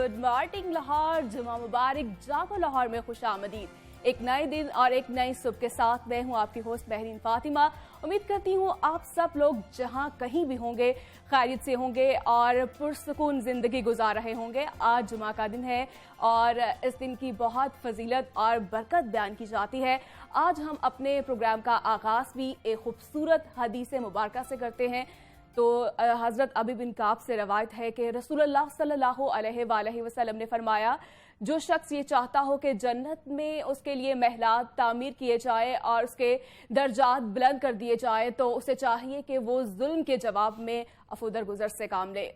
Good morning Lahore, जुमा मुबारक, जागो लाहौर में खुश आमदीद। एक नए दिन और एक नई सुबह के साथ मैं हूं आपकी होस्ट बहरीन फातिमा। उम्मीद करती हूं आप सब लोग जहां कहीं भी होंगे खैरियत से होंगे और पुरसुकून जिंदगी गुजार रहे होंगे। आज जुमा का दिन है और इस दिन की बहुत फजीलत और बरकत बयान की जाती है। आज हम अपने प्रोग्राम का आगाज भी एक खूबसूरत हदीस मुबारक से करते हैं। तो हज़रत अबी बिन काब से रवायत है कि रसूलुल्लाह सल्लल्लाहु अलैहि वसल्लम ने फरमाया, जो शख्स ये चाहता हो कि जन्नत में उसके लिए महलात तामीर किए जाए और उसके दर्जात बुलंद कर दिए जाए, तो उसे चाहिए कि वो जुल्म के जवाब में अफू दरगुजर से काम ले,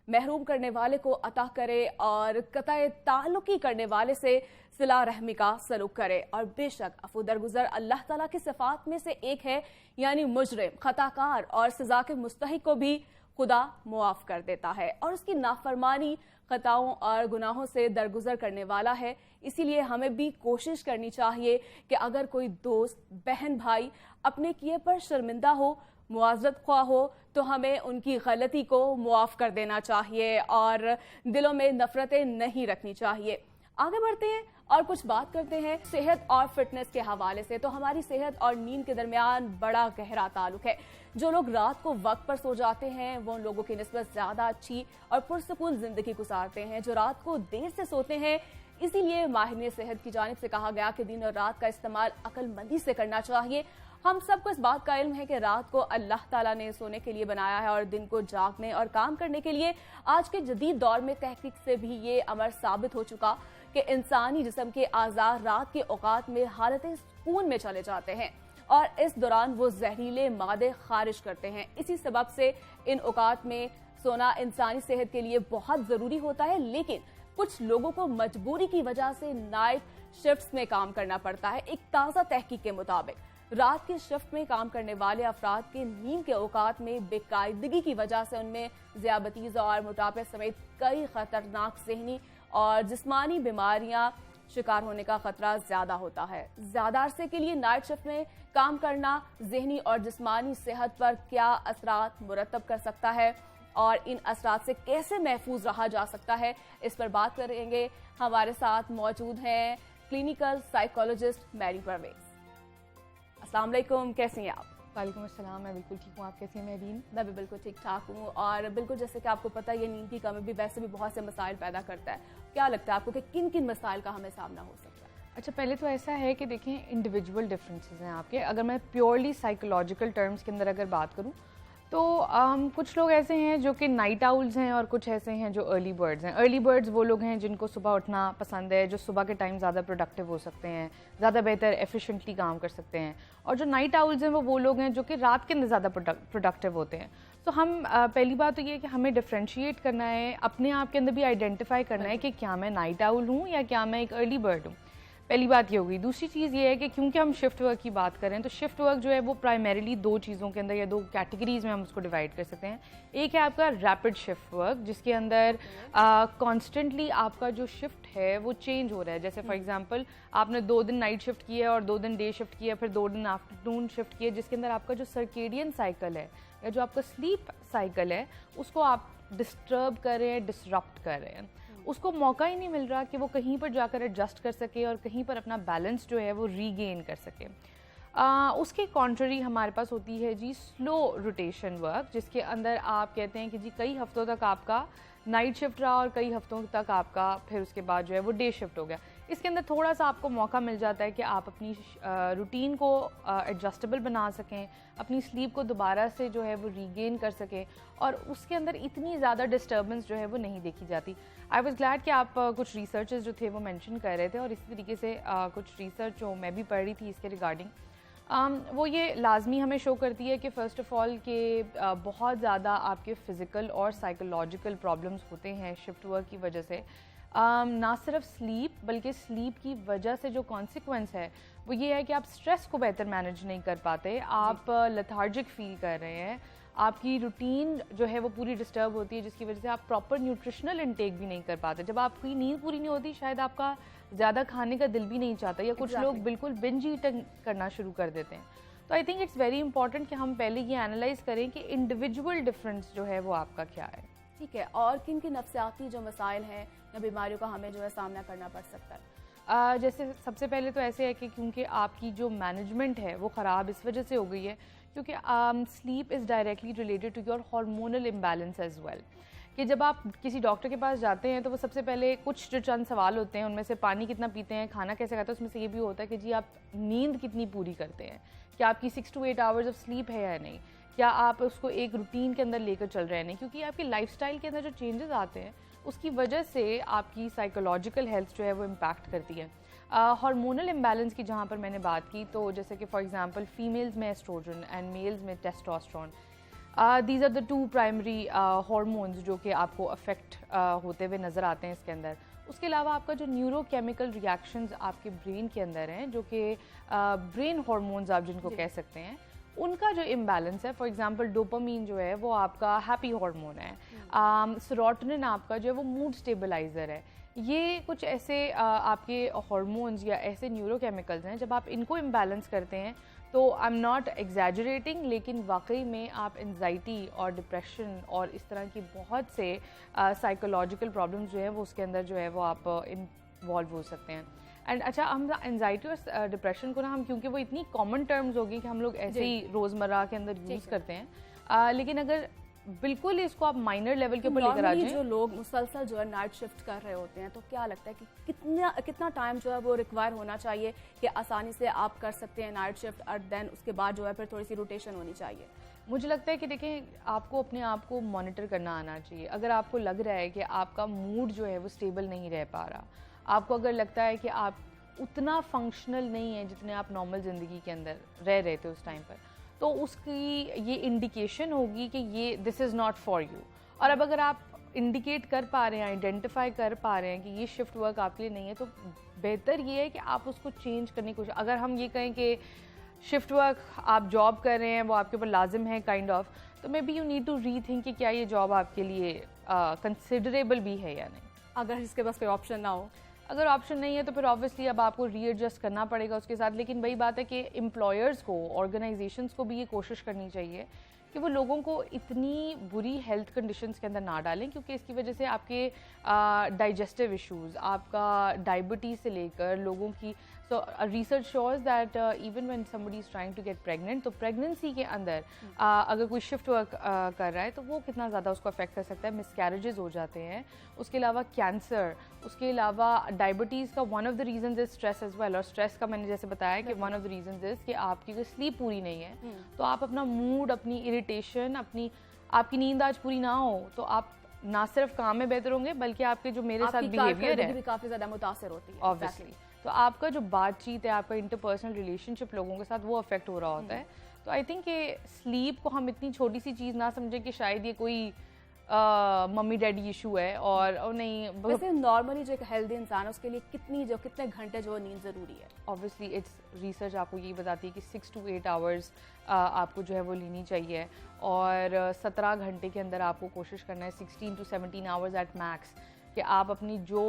महरूम करने वाले को अता करे और कतई ताल्लुकी करने वाले से सिला रहमी का सलूक करे। और बेशक अफू दरगुजर अल्लाह ताला की सिफात में से एक है, यानी मुजरिम, खताकार और सजा के मुस्तहिक को भी खुदा मुआफ कर देता है और उसकी नाफरमानी खताओं और गुनाहों से दरगुजर करने वाला है। इसीलिए हमें भी कोशिश करनी चाहिए कि अगर कोई दोस्त, बहन, भाई अपने किए पर शर्मिंदा हो, मुआज़रत ख्वाह हो, तो हमें उनकी गलती को मुआफ कर देना चाहिए और दिलों में नफरतें नहीं रखनी चाहिए। आगे बढ़ते हैं और कुछ बात करते हैं सेहत और फिटनेस के हवाले से। तो हमारी सेहत और नींद के दरमियान बड़ा गहरा ताल्लुक है। जो लोग रात को वक्त पर सो जाते हैं वो उन लोगों की निस्बत ज्यादा अच्छी और पुरसुकून जिंदगी गुजारते हैं जो रात को देर से सोते हैं। इसीलिए माहिर सेहत की जानिब से कहा गया कि दिन और रात का इस्तेमाल अक्लमंदी से करना चाहिए। हम सबको इस बात का इल्म है कि रात को अल्लाह ताला ने सोने के लिए बनाया है और दिन को जागने और काम करने के लिए। आज के जदीद दौर में तहकीक से भी ये अमर साबित हो चुका कि इंसानी जिस्म के आज़ा रात के औकात में हालत सुकून में चले जाते हैं और इस दौरान वो जहरीले मादे खारिज करते हैं। इसी सबब से इन औकात में सोना इंसानी सेहत के लिए बहुत जरूरी होता है, लेकिन कुछ लोगों को मजबूरी की वजह से नाइट शिफ्ट्स में काम करना पड़ता है। एक ताज़ा तहकीक के मुताबिक रात की शिफ्ट में काम करने वाले अफराद के नींद के औकात में बेकायदगी की वजह से उनमें ज़ियाबतीज़ और मोटापे समेत कई खतरनाक ज़हनी और जिस्मानी बीमारियां शिकार होने का खतरा ज्यादा होता है। ज्यादा अरसे के लिए नाइट शिफ्ट में काम करना ज़हनी और जिस्मानी सेहत पर क्या असरात मुरतब कर सकता है और इन असरात से कैसे महफूज रहा जा सकता है, इस पर बात करेंगे। हमारे साथ मौजूद हैं क्लिनिकल साइकोलॉजिस्ट मैरी परवेज। अस्सलाम वालेकुम, कैसी हैं आप? वालेकुम अस्सलाम, मैं बिल्कुल ठीक हूँ। आप कैसी हैं मेरीन? मैं भी बिल्कुल ठीक ठाक हूँ। और बिल्कुल जैसे कि आपको पता है ये नींद की कमी भी वैसे भी बहुत से मसाइल पैदा करता है। क्या लगता है आपको कि किन किन मसाइल का हमें सामना हो सकता है? अच्छा, पहले तो ऐसा है कि देखें, इंडिविजुअल डिफरेंसेस हैं आपके। अगर मैं प्योरली साइकोलॉजिकल टर्म्स के अंदर अगर बात करूँ तो कुछ लोग ऐसे हैं जो कि नाइट आउल्स हैं और कुछ ऐसे हैं जो अर्ली बर्ड्स हैं। अर्ली बर्ड्स वो लोग हैं जिनको सुबह उठना पसंद है, जो सुबह के टाइम ज़्यादा प्रोडक्टिव हो सकते हैं, ज़्यादा बेहतर एफिशिएंटली काम कर सकते हैं। और जो नाइट आउल्स हैं वो लोग हैं जो कि रात के अंदर ज़्यादा प्रोडक्टिव होते हैं। तो हम पहली बात तो ये है कि हमें डिफ्रेंशिएट करना है, अपने आप के अंदर भी आइडेंटिफाई करना है कि क्या मैं नाइट आउल हूँ या क्या मैं एक अर्ली बर्ड हूँ। पहली बात ये होगी। दूसरी चीज़ ये है कि क्योंकि हम शिफ्ट वर्क की बात करें तो शिफ्ट वर्क जो है वो प्राइमरीली दो चीज़ों के अंदर या दो कैटेगरीज में हम उसको डिवाइड कर सकते हैं। एक है आपका रैपिड शिफ्ट वर्क, जिसके अंदर कॉन्स्टेंटली आपका जो शिफ्ट है वो चेंज हो रहा है। जैसे फॉर एग्जांपल आपने 2 दिन नाइट शिफ्ट किया और 2 दिन डे शिफ्ट किया, फिर 2 दिन आफ्टरनून शिफ्ट किया, जिसके अंदर आपका जो सर्केडियन साइकिल है या जो आपका स्लीप साइकिल है उसको आप डिस्टर्ब कर रहे हैं, डिसरप्ट कर रहे हैं। उसको मौका ही नहीं मिल रहा कि वो कहीं पर जाकर एडजस्ट कर सके और कहीं पर अपना बैलेंस जो है वो रीगेन कर सके। उसके कॉन्ट्ररी हमारे पास होती है जी स्लो रोटेशन वर्क, जिसके अंदर आप कहते हैं कि जी कई हफ्तों तक आपका नाइट शिफ्ट रहा और कई हफ्तों तक आपका फिर उसके बाद जो है वो डे शिफ्ट हो गया। इसके अंदर थोड़ा सा आपको मौका मिल जाता है कि आप अपनी रूटीन को एडजस्टेबल बना सकें, अपनी स्लीप को दोबारा से जो है वो रीगेन कर सकें और उसके अंदर इतनी ज़्यादा डिस्टर्बेंस जो है वो नहीं देखी जाती। आई वॉज ग्लैड कि आप कुछ रिसर्चेस जो थे वो मेंशन कर रहे थे और इसी तरीके से कुछ रिसर्च जो मैं भी पढ़ रही थी इसके रिगार्डिंग वो ये लाजमी हमें शो करती है कि फ़र्स्ट ऑफ़ ऑल के बहुत ज़्यादा आपके फ़िज़िकल और साइकोलॉजिकल प्रॉब्लम्स होते हैं शिफ्ट वर्क की वजह से। ना सिर्फ स्लीप बल्कि स्लीप की वजह से जो कॉन्सिक्वेंस है वो ये है कि आप स्ट्रेस को बेहतर मैनेज नहीं कर पाते, आप लेथार्जिक फील कर रहे हैं, आपकी रूटीन जो है वो पूरी डिस्टर्ब होती है, जिसकी वजह से आप प्रॉपर न्यूट्रिशनल इनटेक भी नहीं कर पाते। जब आपकी नींद पूरी नहीं होती शायद आपका ज़्यादा खाने का दिल भी नहीं चाहता या कुछ लोग बिल्कुल बिंज ईटिंग करना शुरू कर देते हैं। तो I think it's very important कि हम पहले ये एनालाइज करें कि इंडिविजुअल डिफरेंस जो है वो आपका क्या है। ठीक है, और किन किन नफ्सियाती जो मसाइल हैं या बीमारियों का हमें जो है सामना करना पड़ सकता है? जैसे सबसे पहले तो ऐसे है कि क्योंकि आपकी जो मैनेजमेंट है वो ख़राब इस वजह से हो गई है क्योंकि sleep is directly related to your hormonal imbalance as well. कि जब आप किसी डॉक्टर के पास जाते हैं तो वो सबसे पहले कुछ जो चंद सवाल होते हैं उनमें से पानी कितना पीते हैं, खाना कैसे खाते हैं, उसमें से ये भी होता है कि जी आप नींद कितनी पूरी करते हैं, क्या आपकी 6 to 8 आवर्स ऑफ स्लीप है या नहीं, क्या आप उसको एक रूटीन के अंदर लेकर चल रहे हैं नहीं, क्योंकि आपकी लाइफस्टाइल के अंदर जो चेंजेस आते हैं उसकी वजह से आपकी साइकोलॉजिकल हेल्थ जो है वो इम्पैक्ट करती है। हार्मोनल इम्बैलेंस की जहाँ पर मैंने बात की तो जैसे कि फॉर एग्जांपल फीमेल्स में एस्ट्रोजन एंड मेल्स में testosterone, these are the 2 primary hormones जो कि आपको अफेक्ट होते हुए नज़र आते हैं इसके अंदर। उसके अलावा आपका जो न्यूरोकेमिकल रिएक्शंस आपके ब्रेन के अंदर हैं जो कि ब्रेन हार्मोन्स आप जिनको कह सकते हैं, उनका जो इम्बैलेंस है, फॉर एग्जांपल डोपामीन जो है वो आपका हैप्पी हार्मोन है, सेरोटोनिन आपका जो है वो मूड स्टेबलाइज़र है। ये कुछ ऐसे आपके हार्मोन्स या ऐसे न्यूरोकेमिकल्स हैं जब आप इनको इम्बैलेंस करते हैं तो आई एम नॉट एग्जैजरेटिंग, लेकिन वाकई में आप एंजाइटी और डिप्रेशन और इस तरह की बहुत से साइकोलॉजिकल प्रॉब्लम्स जो है वो उसके अंदर जो है वो आप इन्वॉल्व हो सकते हैं। एंड अच्छा, हम एंजाइटी और डिप्रेशन को ना हम क्योंकि वो इतनी कॉमन टर्म्स होगी कि हम लोग ऐसे ही रोज़मर्रा के अंदर यूज़ करते हैं, लेकिन अगर बिल्कुल इसको आप माइनर लेवल के ऊपर लेकर आ जाएं, जो लोग मुसलसल जो है नाइट शिफ्ट कर रहे होते हैं तो क्या लगता है कि कितना टाइम जो है वो रिक्वायर होना चाहिए कि आसानी से आप कर सकते हैं नाइट शिफ्ट और देन उसके बाद जो है फिर थोड़ी सी रोटेशन होनी चाहिए? मुझे लगता है कि देखें, आपको अपने आप को मॉनिटर करना आना चाहिए। अगर आपको लग रहा है कि आपका मूड जो है वो स्टेबल नहीं रह पा रहा, आपको अगर लगता है कि आप उतना फंक्शनल नहीं है जितने आप नॉर्मल ज़िंदगी के अंदर रह रहे थे उस टाइम पर, तो उसकी ये इंडिकेशन होगी कि ये this is not for you. और अब अगर आप इंडिकेट कर पा रहे हैं, आइडेंटिफाई कर पा रहे हैं कि ये शिफ्ट वर्क आपके लिए नहीं है, तो बेहतर ये है कि आप उसको चेंज करने की कोशिश। अगर हम ये कहें कि शिफ्ट वर्क आप जॉब कर रहे हैं वो आपके ऊपर लाजिम है काइंड ऑफ, तो maybe you need to rethink कि क्या ये जॉब आपके लिए कंसिडरेबल भी है या नहीं। अगर इसके पास कोई ऑप्शन ना हो, अगर ऑप्शन नहीं है तो फिर ऑब्वियसली अब आपको रीएडजस्ट करना पड़ेगा उसके साथ। लेकिन वही बात है कि एम्प्लॉयर्स को, ऑर्गेनाइजेशंस को भी ये कोशिश करनी चाहिए कि वो लोगों को इतनी बुरी हेल्थ कंडीशंस के अंदर ना डालें, क्योंकि इसकी वजह से आपके डाइजेस्टिव इश्यूज़, आपका डायबिटीज़ से लेकर लोगों की, so research shows that even when somebody is trying to get pregnant, तो प्रेगनेंसी के अंदर अगर कोई शिफ्ट वर्क कर रहा है तो वो कितना ज़्यादा उसको अफेक्ट कर सकता है। मिसकैरेजेस हो जाते हैं, उसके अलावा कैंसर, उसके अलावा डायबिटीज़ का one of the reasons is stress as well. और स्ट्रेस का मैंने जैसे बताया कि one of the reasons is कि आपकी अगर स्लीप पूरी नहीं है तो आप अपना मूड, अपनी इरिटेशन, आपकी नींद आज पूरी ना हो तो आप ना सिर्फ काम में बेहतर होंगे बल्कि आपके जो मेरे साथ बिहेवियर है भी काफी ज्यादा मुतासर होती है ऑब्वियसली। तो आपका जो बातचीत है, आपका इंटरपर्सनल रिलेशनशिप लोगों के साथ, वो अफेक्ट हो रहा होता है। तो आई थिंक कि स्लीप को हम इतनी छोटी सी चीज़ ना समझें कि शायद ये कोई मम्मी डैडी इशू है और नहीं। वैसे नॉर्मली जो एक हेल्दी इंसान है उसके लिए कितने घंटे जो नींद ज़रूरी है? ऑब्वियसली इट्स रिसर्च आपको यही बताती है कि 6 to 8 आवर्स आपको जो है वो लेनी चाहिए, और 17 घंटे के अंदर आपको कोशिश करना है 16 to 17 आवर्स एट मैक्स कि आप अपनी जो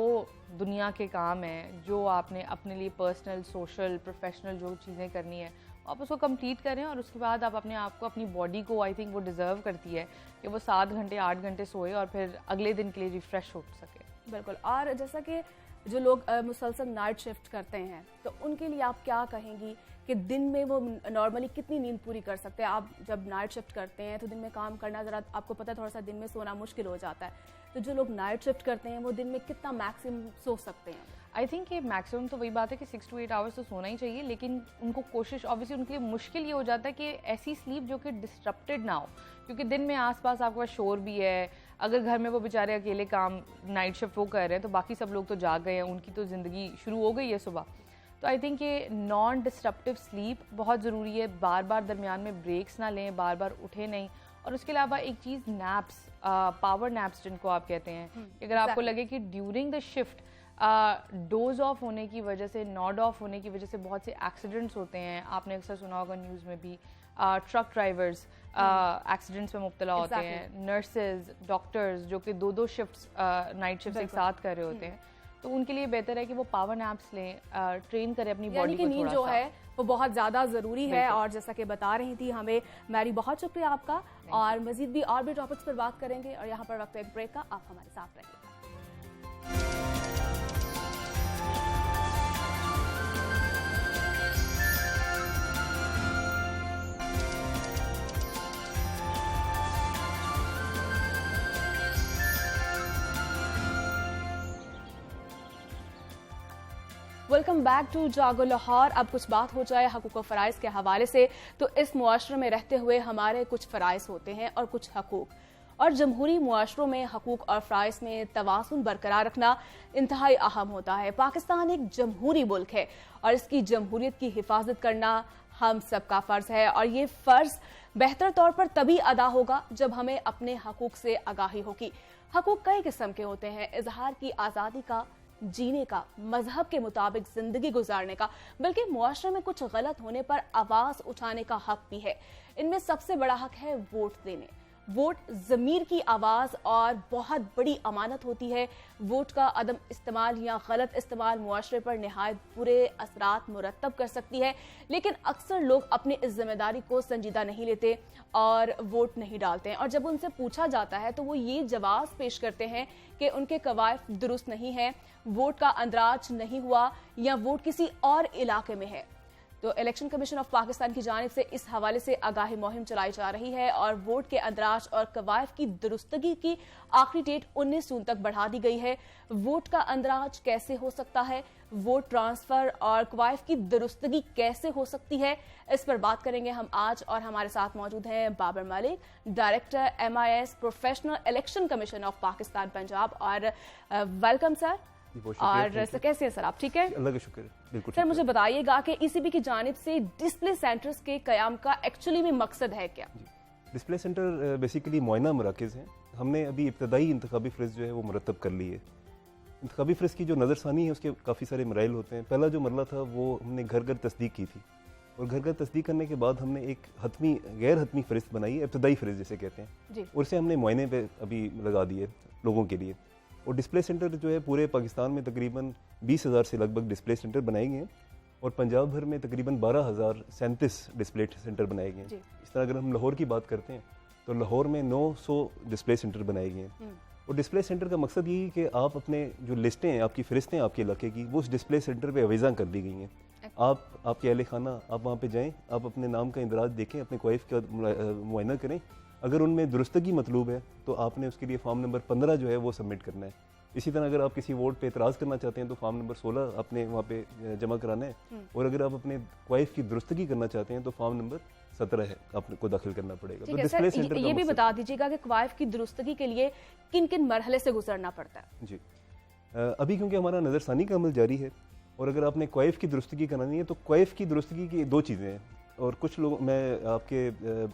दुनिया के काम हैं, जो आपने अपने लिए पर्सनल, सोशल, प्रोफेशनल जो चीज़ें करनी है आप उसको कंप्लीट करें। और उसके बाद आप अपने आप को, अपनी बॉडी को, आई थिंक वो डिज़र्व करती है कि वो 7 घंटे 8 घंटे सोए और फिर अगले दिन के लिए रिफ़्रेश हो सके। बिल्कुल। और जैसा कि जो लोग मुसलसल नाइट शिफ्ट करते हैं तो उनके लिए आप क्या कहेंगी कि दिन में वो नॉर्मली कितनी नींद पूरी कर सकते हैं? आप जब नाइट शिफ्ट करते हैं तो दिन में काम करना ज़रा, आपको पता है थोड़ा सा दिन में सोना मुश्किल हो जाता है, तो जो लोग नाइट शिफ्ट करते हैं वो दिन में कितना मैक्सिमम सो सकते हैं? आई थिंक ये मैक्सिमम तो वही बात है कि 6 to 8 आवर्स तो सोना ही चाहिए, लेकिन उनको कोशिश, ऑब्वियसली उनके लिए मुश्किल ये हो जाता है कि ऐसी स्लीप जो कि डिस्टर्प्टेड ना हो, क्योंकि दिन में आसपास आपके पास शोर भी है। अगर घर में वो बेचारे अकेले काम नाइट शिफ्ट वो कर रहे हैं तो बाकी सब लोग तो जाग गए हैं, उनकी तो ज़िंदगी शुरू हो गई है सुबह। तो आई थिंक ये नॉन डिस्टर्प्टिव स्लीप बहुत ज़रूरी है। बार बार दरमियान में ब्रेक्स ना लें, बार बार उठे नहीं। और उसके अलावा एक चीज़, नैप्स, पावर नैप्स जिनको आप कहते हैं, अगर आपको लगे कि during the shift dose of होने की वजह से, नॉड ऑफ होने की वजह से बहुत से एक्सीडेंट्स होते हैं। आपने अक्सर सुना होगा न्यूज़ में भी, ट्रक ड्राइवर्स एक्सीडेंट्स में मुब्तला होते हैं, नर्सेज, डॉक्टर्स जो कि 2-2 शिफ्ट्स नाइट शिफ्ट एक साथ कर रहे होते हैं, तो उनके लिए बेहतर है कि वो पावर नैप्स लें, ट्रेन करें अपनी बॉडी को। नींद जो है वो बहुत ज़्यादा ज़रूरी है। और जैसा कि बता रही थी हमें मैरी, बहुत शुक्रिया आपका। और मजीद भी और भी टॉपिक्स पर बात करेंगे, और यहाँ पर वक्त एक ब्रेक का, आप हमारे साथ रहिएगा। वेलकम बैक टू जागो लाहौर। अब कुछ बात हो जाए हकूक और फ़राइज़ के हवाले से, तो इस मुआशरे में रहते हुए हमारे कुछ फ़राइज़ होते हैं और कुछ हकूक, और जमहूरी मुआशरों में हकूक और फ़राइज़ में तवाज़ुन बरकरार रखना इंतहाई अहम होता है। पाकिस्तान एक जमहूरी मुल्क है और इसकी जमहूरियत की हिफाजत करना हम सबका फ़र्ज़ है, और ये फ़र्ज़ बेहतर तौर पर तभी अदा होगा जब हमें अपने हकूक से आगाही होगी। हकूक कई किस्म के होते हैं, इजहार की आज़ादी का, जीने का, मजहब के मुताबिक जिंदगी गुजारने का, बल्कि मुआशरे में कुछ गलत होने पर आवाज उठाने का हक भी है। इनमें सबसे बड़ा हक है वोट देने। वोट ज़मीर की आवाज़ और बहुत बड़ी अमानत होती है। वोट का अदम इस्तेमाल या गलत इस्तेमाल मुआशरे पर नहायत बुरे असरात मुरतब कर सकती है, लेकिन अक्सर लोग अपनी इस जिम्मेदारी को संजीदा नहीं लेते और वोट नहीं डालते हैं। और जब उनसे पूछा जाता है तो वो ये जवाब पेश करते हैं कि उनके कवायद दुरुस्त नहीं है, वोट का अंदराज नहीं हुआ या वोट किसी और इलाके में है। तो इलेक्शन कमीशन ऑफ पाकिस्तान की जानिब से इस हवाले से आगाही मुहिम चलाई जा रही है और वोट के अंदराज और कवायद की दुरुस्तगी की आखिरी डेट 19 जून तक बढ़ा दी गई है। वोट का अंदराज कैसे हो सकता है, वोट ट्रांसफर और कवायद की दुरुस्तगी कैसे हो सकती है, इस पर बात करेंगे हम आज। और हमारे साथ मौजूद हैं Babar Malik, director MIS professional election commission of Pakistan Punjab. और वेलकम सर। और सर कैसे हैं सर आप? ठीक है, अल्लाह का शुक्र है, बिल्कुल। सर मुझे बताइएगा कि ECB की जानिब से डिस्प्ले सेंटर्स के कयाम का एक्चुअली में मकसद है क्या? डिस्प्ले सेंटर बेसिकली मुआयना मराकज़ हैं। हमने अभी इब्तदाई इंतखाबी फ़्रिज जो है वो मुरतब कर ली है। इंतखाबी फ़्रिज की जो नज़रसानी है उसके काफ़ी सारे मराइल होते हैं। पहला जो मरला था वो हमने घर घर तस्दीक की थी, और घर घर तस्दीक करने के बाद हमने एक हतमी गैर हतमी फ़रिस्त बनाई है, इब्तदाई फ़्रिज जिसे कहते हैं जी। और उसे हमने मुआयने पे अभी लगा दिए लोगों के लिए। और डिस्प्ले सेंटर जो है पूरे पाकिस्तान में तकरीबन 20,000 से लगभग डिस्प्ले सेंटर बनाए गए हैं, और पंजाब भर में तकरीबन 12,037 डिस्प्ले सेंटर बनाए गए हैं। इस तरह अगर हम लाहौर की बात करते हैं तो लाहौर में 900 डिस्प्ले सेंटर बनाए गए हैं। और डिस्प्ले सेंटर का मकसद यही है कि आप अपने जो लिस्टें हैं, आपकी फ़हरिस्तें आपके इलाके की, वो उस डिस्प्ले सेंटर पे अवेज़ा कर दी गई हैं। आपके अहल खाना, आप वहाँ पे जाएँ, आप अपने नाम का इंदराज देखें, अपने क्वाइफ का मुआयना करें। अगर उनमें दुरुस्तगी मतलूब है तो आपने उसके लिए फॉर्म नंबर 15 जो है वो सबमिट करना है। इसी तरह अगर आप किसी वोट पे एतराज़ करना चाहते हैं तो फॉर्म नंबर 16 आपने वहाँ पे जमा कराना है। और अगर आप अपने क्वाइफ की दुरुस्तगी करना चाहते हैं तो फॉर्म नंबर 17 है आपको दाखिल करना पड़ेगा। तो डिस्प्ले सेंटर ये भी बता दीजिएगा कि क्वाइफ की दुरुस्तगी के लिए किन किन मरहले से गुजरना पड़ता है? जी अभी क्योंकि हमारा नज़रसानी का अमल जारी है, और अगर आपने क्वाइफ की दुरुस्तगी करानी है तो क्वाइफ की दुरुस्तगी की 2 चीज़ें हैं, और कुछ लोग मैं आपके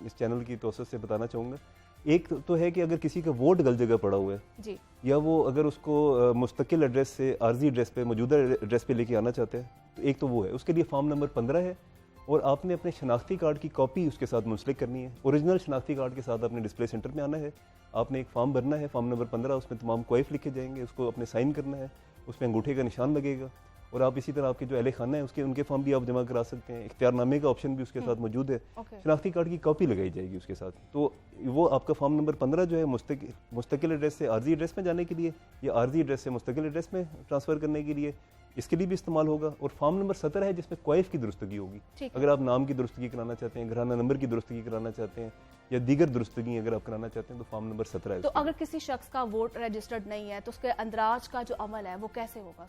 इस चैनल की तौसीफ से बताना चाहूँगा। एक तो है कि अगर किसी का वोट गलत जगह पड़ा हुआ है जी, या वो अगर उसको मुस्तकिल एड्रेस से आर्जी एड्रेस पे, मौजूदा एड्रेस पे लेके आना चाहते हैं, तो एक तो वो है, उसके लिए फॉर्म नंबर 15 है। और आपने अपने शनाख्ती कार्ड की कॉपी उसके साथ मुंसलिक करनी है। ओरिजिनल शनाख्ती कार्ड के साथ आपने डिस्प्ले सेंटर में आना है, आपने एक फॉर्म भरना है, फॉर्म नंबर 15, उसमें तमाम क्वाइफ लिखे जाएंगे, उसको अपने साइन करना है, उसमें अंगूठे का निशान लगेगा। और आप इसी तरह आपके जो अहले खाना है उनके फॉर्म भी आप जमा करा सकते हैं। इख्तियारनामे का ऑप्शन भी उसके साथ मौजूद है। शनाख्ती कार्ड की कॉपी लगाई जाएगी उसके साथ। तो वो आपका फॉर्म नंबर 15 जो है मुस्तकिल एड्रेस से आर्जी एड्रेस में जाने के लिए, या आर्जी एड्रेस से मुस्तकिल एड्रेस में ट्रांसफ़र करने के लिए, इसके लिए भी इस्तेमाल होगा। और फॉर्म नंबर 17 है जिसमें क्वाइफ की दुरुस्तगी होगी। अगर आप नाम की दुरुस्तगी कराना चाहते हैं, घराना नंबर की दुरुस्तगी कराना चाहते हैं, या दीगर दुरुस्तगी अगर आप कराना चाहते हैं तो फॉर्म नंबर 17 है। तो अगर किसी शख्स का वोट रजिस्टर्ड नहीं है तो उसके अंदराज का जो अमल है वो कैसे होगा?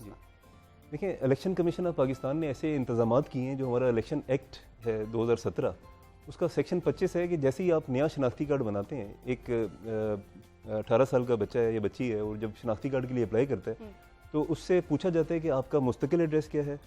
देखिए, इलेक्शन कमीशन ऑफ पाकिस्तान ने ऐसे इंतजामात किए हैं। जो हमारा इलेक्शन एक्ट है 2017, उसका सेक्शन 25 है कि जैसे ही आप नया शनाख्ती कार्ड बनाते हैं, एक 18 साल का बच्चा है या बच्ची है, और जब शनाख्ती कार्ड के लिए अप्लाई करता है तो उससे पूछा जाता है कि आपका मुस्तकिल एड्रेस क्या है,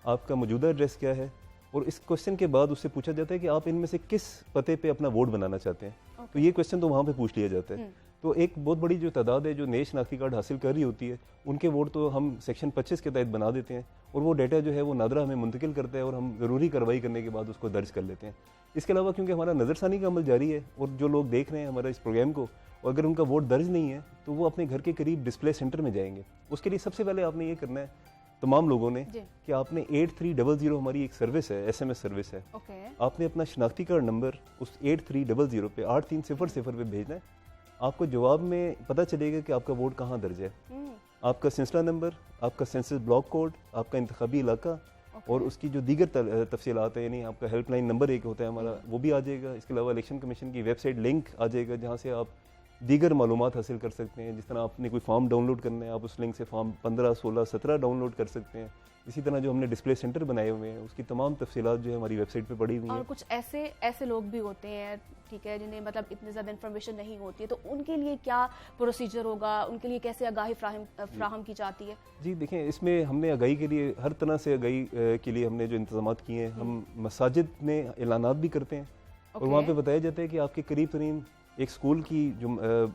आपका मौजूदा एड्रेस क्या है। और इस क्वेश्चन के बाद उससे पूछा जाता है कि आप इनमें से किस पते पे अपना वोट बनाना चाहते हैं। तो ये क्वेश्चन तो वहाँ पे पूछ लिया जाता है। तो एक बहुत बड़ी जो तादाद है जो नए शनाख्ती कार्ड हासिल कर रही होती है, उनके वोट तो हम सेक्शन 25 के तहत बना देते हैं, और वो डेटा जो है वो नादरा हमें मुंतकिल करता है, और हम ज़रूरी कार्रवाई करने के बाद उसको दर्ज कर लेते हैं। इसके अलावा क्योंकि हमारा नज़रसानी का अमल जारी है, और जो लोग देख रहे हैं हमारा इस प्रोग्राम को, और अगर उनका वोट दर्ज नहीं है तो वो अपने घर के करीब डिस्प्ले सेंटर में जाएंगे। उसके लिए सबसे पहले आपने ये करना है तमाम लोगों ने कि आपने 8300 हमारी एक सर्विस है, SMS सर्विस है। आपने अपना शनाख्ती कार्ड नंबर उस 8300 पे 8300 पे भेजना है। आपको जवाब में पता चलेगा कि आपका वोट कहाँ दर्ज है। आपका सिलसिला नंबर, आपका सेंसस ब्लॉक कोड, आपका इंतखाबी इलाका, और उसकी जो दीगर तफसीलात है, यानी आपका हेल्पलाइन नंबर एक होता है हमारा, वो भी आ जाएगा। इसके अलावा इलेक्शन कमीशन की वेबसाइट लिंक आ जाएगा, जहाँ से आप दीगर मालूमात हासिल कर सकते हैं। जिस तरह आपने कोई फॉर्म डाउनलोड करना है, आप उस लिंक से फॉर्म 15, 16, 17 डाउनलोड कर सकते हैं। इसी तरह जो हमने डिस्प्ले सेंटर बनाए हुए हैं उसकी तमाम तफसीलात जो है हमारी वेबसाइट पे पड़ी हुई और हैं। कुछ ऐसे लोग भी होते हैं, ठीक है, जिन्हें मतलब इतनी ज़्यादा इन्फॉर्मेशन नहीं होती है, तो उनके लिए क्या प्रोसीजर होगा, उनके लिए कैसे आगाही फ्राहम की जाती है? जी देखें, इसमें हमने आगाही के लिए हर तरह से आगाही के लिए हमने जो इंतजामात किए हैं, हम मसाजिद में ऐलानात भी करते हैं और वहाँ पे बताया जाता है कि आपके करीब तरीन एक स्कूल की जो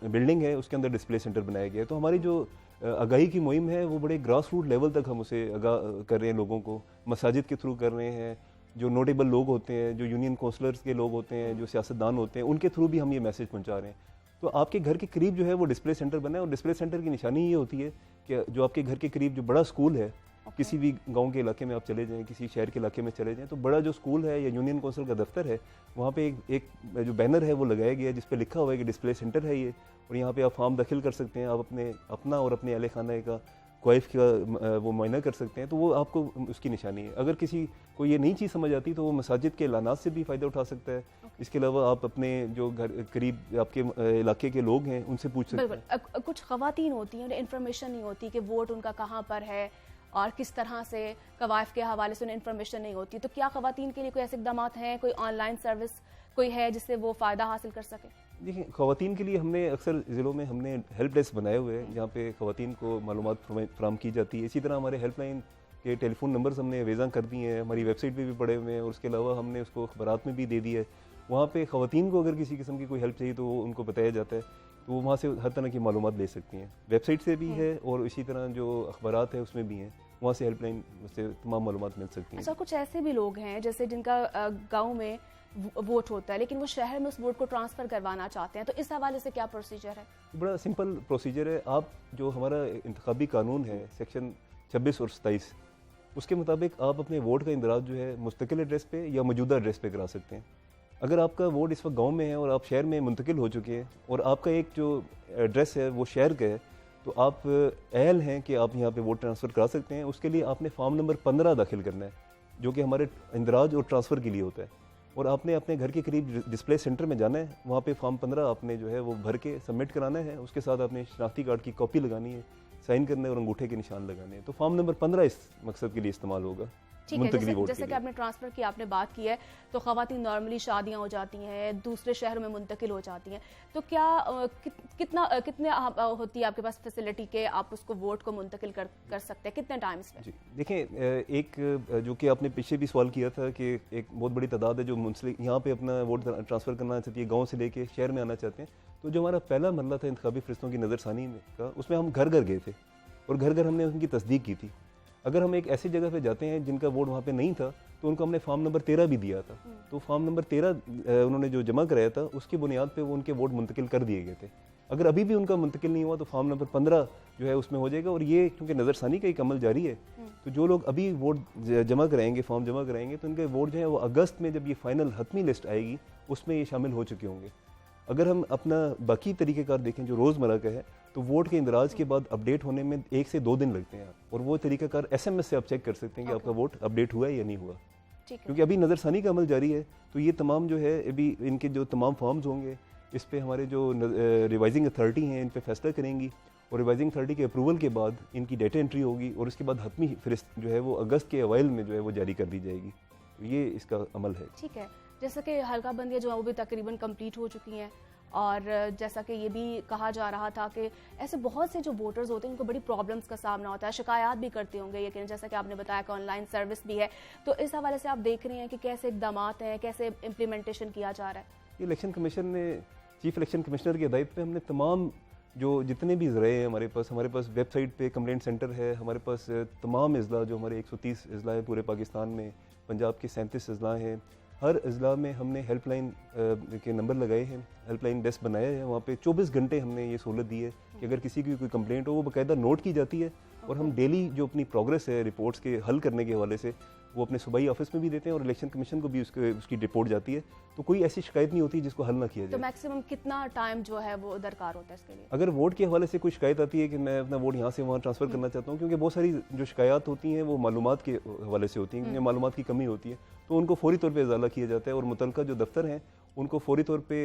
बिल्डिंग है उसके अंदर डिस्प्ले सेंटर बनाया गया है। तो हमारी जो आगाही की मुहिम है वो बड़े ग्रास रूट लेवल तक हम उसे आगाह कर रहे हैं, लोगों को मसाजिद के थ्रू कर रहे हैं। जो नोटेबल लोग होते हैं, जो यूनियन काउंसलर्स के लोग होते हैं, जो सियासतदान होते हैं, उनके थ्रू भी हम ये मैसेज पहुंचा रहे हैं। तो आपके घर के करीब जो है वो डिस्प्ले सेंटर बना है और डिस्प्ले सेंटर की निशानी ये होती है कि जो आपके घर के करीब जो बड़ा स्कूल है, किसी भी गांव के इलाके में आप चले जाएं, किसी शहर के इलाके में चले जाएं, तो बड़ा जो स्कूल है या यूनियन काउंसिल का दफ्तर है, वहाँ पे एक जो बैनर है वो लगाया गया है जिस पे लिखा हुआ है कि डिस्प्ले सेंटर है ये, और यहाँ पे आप फॉर्म दाखिल कर सकते हैं, आप अपना और अपने अहले खाना का क्वाइफ का वो मुआयना कर सकते हैं। तो वो आपको उसकी निशानी है। अगर किसी को ये नई चीज़ समझ आती तो वो मसाजिद के ऐलानात से भी फ़ायदा उठा सकता है। इसके अलावा आप अपने जो घर करीब आपके इलाके के लोग हैं उनसे पूछ सकते हैं। बिल्कुल, कुछ ख़वातीन होती हैं, उन्हें इन्फॉर्मेशन नहीं होती कि वोट उनका कहाँ पर है और किस तरह से कवायफ के हवाले से उन्हें इन्फॉर्मेशन नहीं होती। तो क्या ख़वातीन के लिए कोई ऐसे इक़दाम हैं, कोई ऑनलाइन सर्विस कोई है जिससे वो फ़ायदा हासिल कर सके? देखिए, ख़वातीन के लिए हमने अक्सर ज़िलों में हमने हेल्प डेस्क बनाए हुए हैं जहाँ पे ख़वातीन को मालूमात फराहम की जाती है। इसी तरह हमारे हेल्पलाइन के टेलीफोन नंबर्स हमने वेज़ा कर दिए हैं, हमारी वेबसाइट पे भी पड़े हुए हैं और उसके अलावा हमने उसको अखबारात में भी दे दिया है। वहाँ पे ख़वातीन को अगर किसी किस्म की कोई हेल्प चाहिए तो वो उनको बताया जाता है, तो वो वहाँ से हर तरह की मालूमात ले सकती हैं। वेबसाइट से भी है और इसी तरह जो अखबारात है उसमें भी हैं, वहाँ से हेल्पलाइन से तमाम मालूमात मिल सकती हैं। अच्छा, कुछ ऐसे भी लोग हैं जैसे जिनका गाँव में वोट होता है लेकिन वो शहर में उस वोट को ट्रांसफ़र करवाना चाहते हैं, तो इस हवाले से क्या प्रोसीजर है? बड़ा सिंपल प्रोसीजर है। आप जो हमारा इंतखाबी कानून है सेक्शन 26 और 27, उसके मुताबिक आप अपने वोट का इंदराज जो है मुस्तकिल एड्रेस पे या मौजूदा एड्रेस पे करा सकते हैं। अगर आपका वोट इस वक्त गांव में है और आप शहर में मुंतकिल हो चुके हैं और आपका एक जो एड्रेस है वो शहर का है, तो आप अहल हैं कि आप यहाँ पे वोट ट्रांसफ़र करा सकते हैं। उसके लिए आपने फॉर्म नंबर 15 दाखिल करना है जो कि हमारे इंदराज और ट्रांसफ़र के लिए होता है, और आपने अपने घर के करीब डिस्प्ले सेंटर में जाना है। वहाँ पे फॉर्म 15 आपने जो है वो भर के सबमिट कराना है। उसके साथ आपने शनाख्ती कार्ड की कॉपी लगानी है, साइन करने और अंगूठे के निशान लगाने हैं। तो फॉर्म नंबर 15 इस मकसद के लिए इस्तेमाल होगा। ठीक है, जैसे कि आपने ट्रांसफ़र की आपने बात की है, तो ख़वातीन नॉर्मली शादियां हो जाती हैं, दूसरे शहरों में मुंतकिल हो जाती हैं, तो क्या कितने होती है आपके पास फैसिलिटी के आप उसको वोट को मुंतकिल कर सकते हैं, कितने टाइम्स में? जी देखें, एक जो कि आपने पीछे भी सवाल किया था कि एक बहुत बड़ी तादाद है जो मुंसलिक यहाँ पे अपना वोट ट्रांसफ़र करना चाहती है, गाँव से लेके शहर में आना चाहते हैं। तो जो हमारा पहला मरला था इंतखाबी फरिश्तों की नज़रसानी का, उसमें हम घर घर गए थे और घर घर हमने उनकी तस्दीक की थी। अगर हम एक ऐसी जगह पे जाते हैं जिनका वोट वहाँ पे नहीं था तो उनको हमने फॉर्म नंबर 13 भी दिया था। तो फॉर्म नंबर 13 उन्होंने जो जमा कराया था उसकी बुनियाद पे वो उनके वोट मुंतकिल कर दिए गए थे। अगर अभी भी उनका मुंतकिल नहीं हुआ तो फॉर्म नंबर 15 जो है उसमें हो जाएगा। और ये क्योंकि नज़रसानी का एक अमल जारी है, तो जो लोग अभी वोट जमा कराएंगे, फॉर्म जमा कराएंगे, तो उनके वोट जो है वो अगस्त में जब ये फाइनल हतमी लिस्ट आएगी उसमें ये शामिल हो चुके होंगे। अगर हम अपना बाकी तरीक़ेकार देखें जो रोज़मर्रा का है, तो वोट के इंदराज के बाद अपडेट होने में 1 से 2 दिन लगते हैं, और वो तरीक़ाकार SMS से आप चेक कर सकते हैं कि आपका वोट अपडेट हुआ है या नहीं हुआ। क्योंकि अभी नज़रसानी का अमल जारी है, तो ये तमाम जो है अभी इनके जो तमाम फॉर्म्स होंगे इस पे हमारे जो रिवाइजिंग अथॉरिटी हैं इन पे फैसला करेंगी, और रिवाइजिंग अथॉरिटी के अप्रूवल के बाद इनकी डेटा एंट्री होगी और उसके बाद हतमी फहरिस्त जो है वो अगस्त के अवाइल में जो है वो जारी कर दी जाएगी। तो ये इसका अमल है। ठीक है, जैसा कि हल्का बंदियाँ जो है वो भी तकरीबन कंप्लीट हो चुकी हैं, और जैसा कि ये भी कहा जा रहा था कि ऐसे बहुत से जो वोटर्स होते हैं उनको बड़ी प्रॉब्लम्स का सामना होता है, शिकायत भी करते होंगे, लेकिन जैसा कि आपने बताया कि ऑनलाइन सर्विस भी है, तो इस हवाले से आप देख रहे हैं कि कैसे इक़दामात हैं, कैसे इम्प्लीमेंटेशन किया जा रहा है? ये इलेक्शन कमीशन ने, चीफ इलेक्शन कमिश्नर की हिदायत पे हमने तमाम जो जितने भी ज़राए हैं हमारे पास वेबसाइट पे कंप्लेंट सेंटर है, हमारे पास तमाम अज़ला जो हमारे 130 अज़ला है पूरे पाकिस्तान में, पंजाब के 37 अज़ला हैं, हर अज़ला में हमने हेल्पलाइन के नंबर लगाए हैं, हेल्पलाइन डेस्क बनाया है। वहाँ पे 24 घंटे हमने ये सहूलत दी है कि अगर किसी की कोई कंप्लेंट हो वो बाकायदा नोट की जाती है, और हम डेली जो अपनी प्रोग्रेस है रिपोर्ट्स के हल करने के हवाले से वो अपने सूबाई ऑफिस में भी देते हैं, और इलेक्शन कमीशन को भी उसकी रिपोर्ट जाती है। तो कोई ऐसी शिकायत नहीं होती जिसको हल ना किया जाए। तो मैक्सिमम कितना टाइम जो है वो दरकार होता है इसके लिए? अगर वोट के हवाले से कोई शिकायत आती है कि मैं अपना वोट यहाँ से वहाँ ट्रांसफ़र करना चाहता हूँ, क्योंकि बहुत सारी जो शिकायत होती हैं वो मालूमात के हवाले से होती हैं, क्योंकि मालूमात की कमी होती है, तो उनको फौरी तौर पर इजाला किया जाता है और मुतलका जो दफ्तर हैं उनको फौरी तौर पे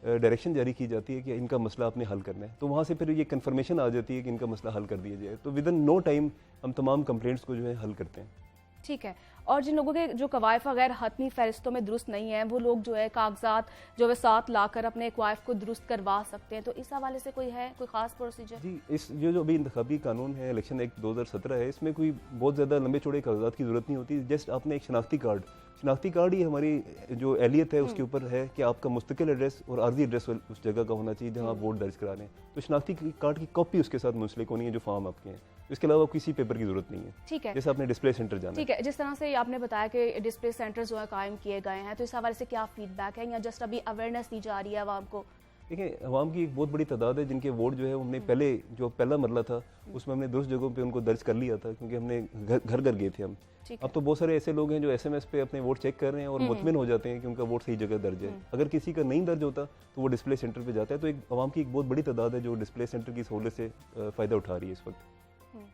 डायरेक्शन जारी की जाती है कि इनका मसला आपने हल करना है। तो वहाँ से फिर ये कंफर्मेशन आ जाती है कि इनका मसला हल कर दिया जाए। तो विद इन नो टाइम हम तमाम कंप्लेंट्स को जो है हल करते हैं। ठीक है। और जिन लोगों के जो कवायफ वगैरह हतमी फहरिस्तों में दुरुस्त नहीं है, वो लोग जो है कागजात जो है साथ लाकर अपने कवायफ को दुरुस्त करवा सकते हैं, तो इस हवाले से कोई है कोई खास प्रोसीजर? जी, इस जो अभी इंतखाबी कानून है, इलेक्शन एक्ट 2017 है, इसमें कोई बहुत ज़्यादा लंबे चौड़े कागजात की ज़रूरत नहीं होती। जस्ट आपने एक शनाख्ती कार्ड ही हमारी जो एहलियत है उसके ऊपर है कि आपका मुस्तकिल एड्रेस और आर्जी एड्रेस उस जगह का होना चाहिए जहाँ आप वोट दर्ज करा रहे हैं। तो शनाख्ती कार्ड की कॉपी उसके साथ मुंसलिक होनी है जो फॉर्म आपके हैं। इसके अलावा किसी पेपर की जरूरत नहीं है। ठीक है। जैसे आपने डिस्प्ले सेंटर जाना ठीक है, जिस तरह से आपने बताया कि डिस्प्ले सेंटर जो है कायम किए गए हैं, तो इस हवाले से क्या फीडबैक है या जस्ट अभी अवेयरनेस दी जा रही है आवाम को? देखिए, अवाम की एक बहुत बड़ी तादाद है जिनके वोट जो है हमने पहले जो पहला मरला था उसमें हमने दुरुस्त जगहों पे उनको दर्ज कर लिया था, क्योंकि हमने घर घर गए थे हम। अब तो बहुत सारे ऐसे लोग हैं जो SMS पे अपने वोट चेक कर रहे हैं और मुतमिन हो जाते हैं कि उनका वोट सही जगह दर्ज है। अगर किसी का नहीं दर्ज होता तो वो डिस्प्ले सेंटर पे जाता है। तो एक अवाम की एक बहुत बड़ी तादाद है जो डिस्प्ले सेंटर की सहूलत से फ़ायदा उठा रही है इस वक्त।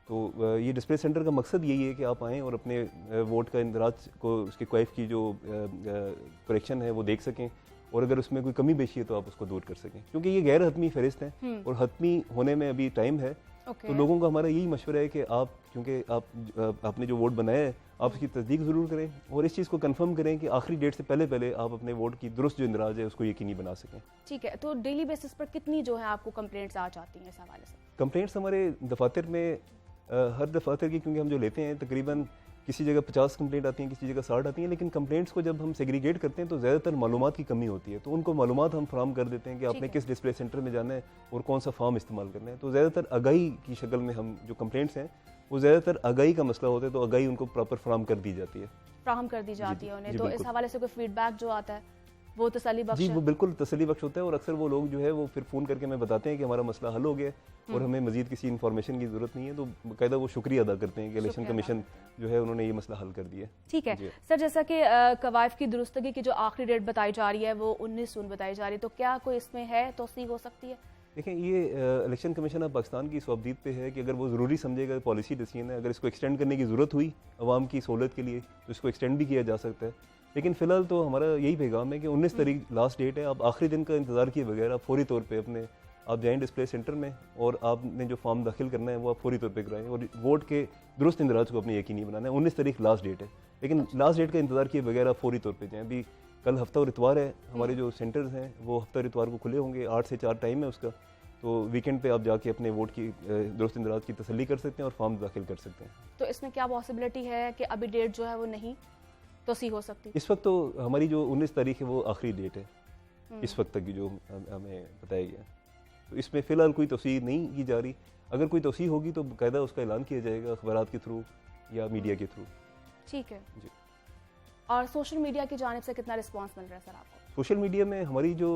तो ये डिस्प्ले सेंटर का मकसद यही है कि आप आएँ और अपने वोट का इंदराज को, उसके क्वाइफ की जो करेक्शन है वो देख सकें, और अगर उसमें कोई कमी बेशी है तो आप उसको दूर कर सकें, क्योंकि ये गैर हतमी फहरिस्त हैं और हतमी होने में अभी टाइम है। तो लोगों का हमारा यही मशवरा है कि आप, क्योंकि आपने जो वोट बनाया है आप उसकी तस्दीक ज़रूर करें और इस चीज़ को कंफर्म करें कि आखिरी डेट से पहले पहले आप अपने वोट की दुरुस्त जो इंदराज है उसको यकीनी बना सकें। ठीक है, तो डेली बेसिस पर कितनी जो है आपको कंप्लेंट्स आ जाती हैं इस हवाले से? कंप्लेंट्स हमारे दफातर में हर दफातर की, क्योंकि हम जो लेते हैं तकरीबन किसी जगह 50 कंप्लेंट आती हैं, किसी जगह 60 आती हैं, लेकिन कंप्लेंट्स को जब हम सेग्रीगेट करते हैं तो ज़्यादातर मालूमात की कमी होती है। तो उनको मालूमात हम फराहम कर देते हैं कि आपने किस डिस्प्ले सेंटर में जाना है और कौन सा फॉर्म इस्तेमाल करना है। तो ज़्यादातर आगाही की शक्ल में हम जो कंप्लेंट्स हैं वो ज़्यादातर आगाही का मसला होता है, तो आगाही उनको प्रॉपर फराहम कर दी जाती है। फ्राहम कर दी जाती है उन्हें। तो इस हवाले से कोई फीडबैक जो आता है वो तसल्ली बख्श जी, है? वो बिल्कुल तसल्ली बख्श होता है और अक्सर वो लोग जो है वो फिर फ़ोन करके हमें बताते हैं कि हमारा मसला हल हो गया और हमें मज़ीद किसी इन्फॉर्मेशन की ज़रूरत नहीं है। तो बाकायदा वो शुक्रिया अदा करते हैं कि इलेक्शन कमीशन जो है उन्होंने ये मसला हल कर दिया। ठीक है सर, जैसा कि कवायफ की दुरुस्तगी की जो आखिरी डेट बताई जा रही है वो 19 जून बताई जा रही है, तो क्या कोई इसमें है तौसीक हो सकती है? देखें, ये इलेक्शन कमीशन ऑफ पाकिस्तान की स्वाबदीद पे है कि अगर वो ज़रूरी समझेगा, पॉलिसी डिसीजन है, अगर इसको एक्सटेंड करने की ज़रूरत हुई आवाम की सहूलत के लिए तो इसको एक्सटेंड भी किया जा सकता है। लेकिन फ़िलहाल तो हमारा यही पैगाम है कि 19 तारीख लास्ट डेट है। आप आखिरी दिन का इंतज़ार किए बगैर आप फौरी तौर पे अपने आप जाएँ डिस्प्ले सेंटर में और आपने जो फॉर्म दाखिल करना है वो आप फौरी तौर पे कराएं और वोट के दुरुस्त इंदराज को अपने यकीनी बनाना है। 19 तारीख लास्ट डेट है, लेकिन लास्ट डेट का इंतज़ार किए बगैर आप फौरी तौर पर जाएँ। अभी कल हफ्ता और इतवार है, हमारे जो सेंटर्स हैं वो हफ्ता और इतवार को खुले होंगे, 8 से 4 टाइम है उसका। तो वीकेंड पे आप जाके अपने वोट की दुरुस्त इंदराज की तसल्ली कर सकते हैं और फॉर्म दाखिल कर सकते हैं। तो इसमें क्या पॉसिबिलिटी है कि अभी डेट जो है वो नहीं तौसीक हो सकती? इस वक्त तो हमारी जो 19 तारीख है वो आखिरी डेट है इस वक्त तक की जो हमें बताया गया। तो इसमें फ़िलहाल कोई तौसीक नहीं की जा रही। अगर कोई तौसीक होगी तो बाकायदा उसका ऐलान किया जाएगा अखबारात के थ्रू या मीडिया के थ्रू। ठीक है जी। और सोशल मीडिया की जानिब से कितना रिस्पांस मिल रहा है सर आपको? सोशल मीडिया में हमारी जो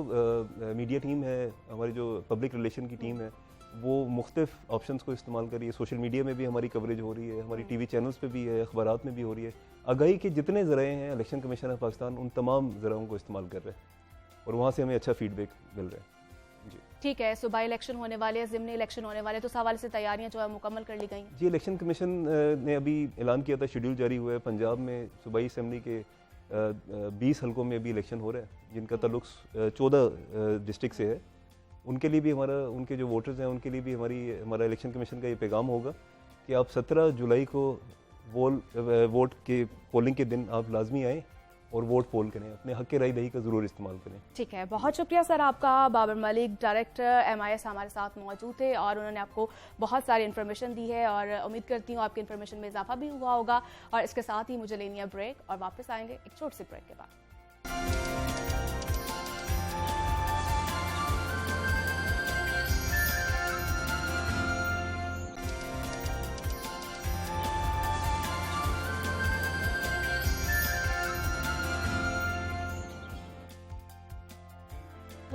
मीडिया टीम है, हमारी जो पब्लिक रिलेशन की टीम है, वो मुख्तलिफ ऑप्शंस को इस्तेमाल कर रही है। सोशल मीडिया में भी हमारी कवरेज हो रही है, हमारी टीवी चैनल्स पे भी है, अखबारात में भी हो रही है। आगाही के जितने ज़राए हैं इलेक्शन कमीशन ऑफ पाकिस्तान उन तमाम ज़राओं को इस्तेमाल कर रहे हैं और वहाँ से हमें अच्छा फीडबैक मिल रहा है। जी ठीक है, सुबह इलेक्शन होने वाले हैं, ज़िमनी इलेक्शन होने वाले, तो इस हवाले से तैयारियाँ जो है मुकम्मल कर ली गई? जी, इलेक्शन कमीशन ने अभी ऐलान किया था, शेड्यूल जारी हुआ है। पंजाब में सूबाई असम्बली के 20 हलकों में अभी इलेक्शन हो रहा है जिनका ताल्लुक 14 डिस्ट्रिक्ट से है। उनके लिए भी हमारा, उनके जो वोटर्स हैं उनके लिए भी हमारा इलेक्शन कमीशन का ये पैगाम होगा कि आप 17 जुलाई को वोट के पोलिंग के दिन आप लाजमी आएँ और वोट पोल करें, अपने हक के राय दही का ज़रूर इस्तेमाल करें। ठीक है, बहुत शुक्रिया सर आपका। बाबर मलिक, डायरेक्टर MIS हमारे साथ मौजूद थे और उन्होंने आपको बहुत सारी इन्फॉर्मेशन दी है और उम्मीद करती हूँ आपकी इन्फॉर्मेशन में इजाफा भी हुआ होगा। और इसके साथ ही मुझे लेनी है ब्रेक और वापस आएंगे एक छोटे से ब्रेक के बाद।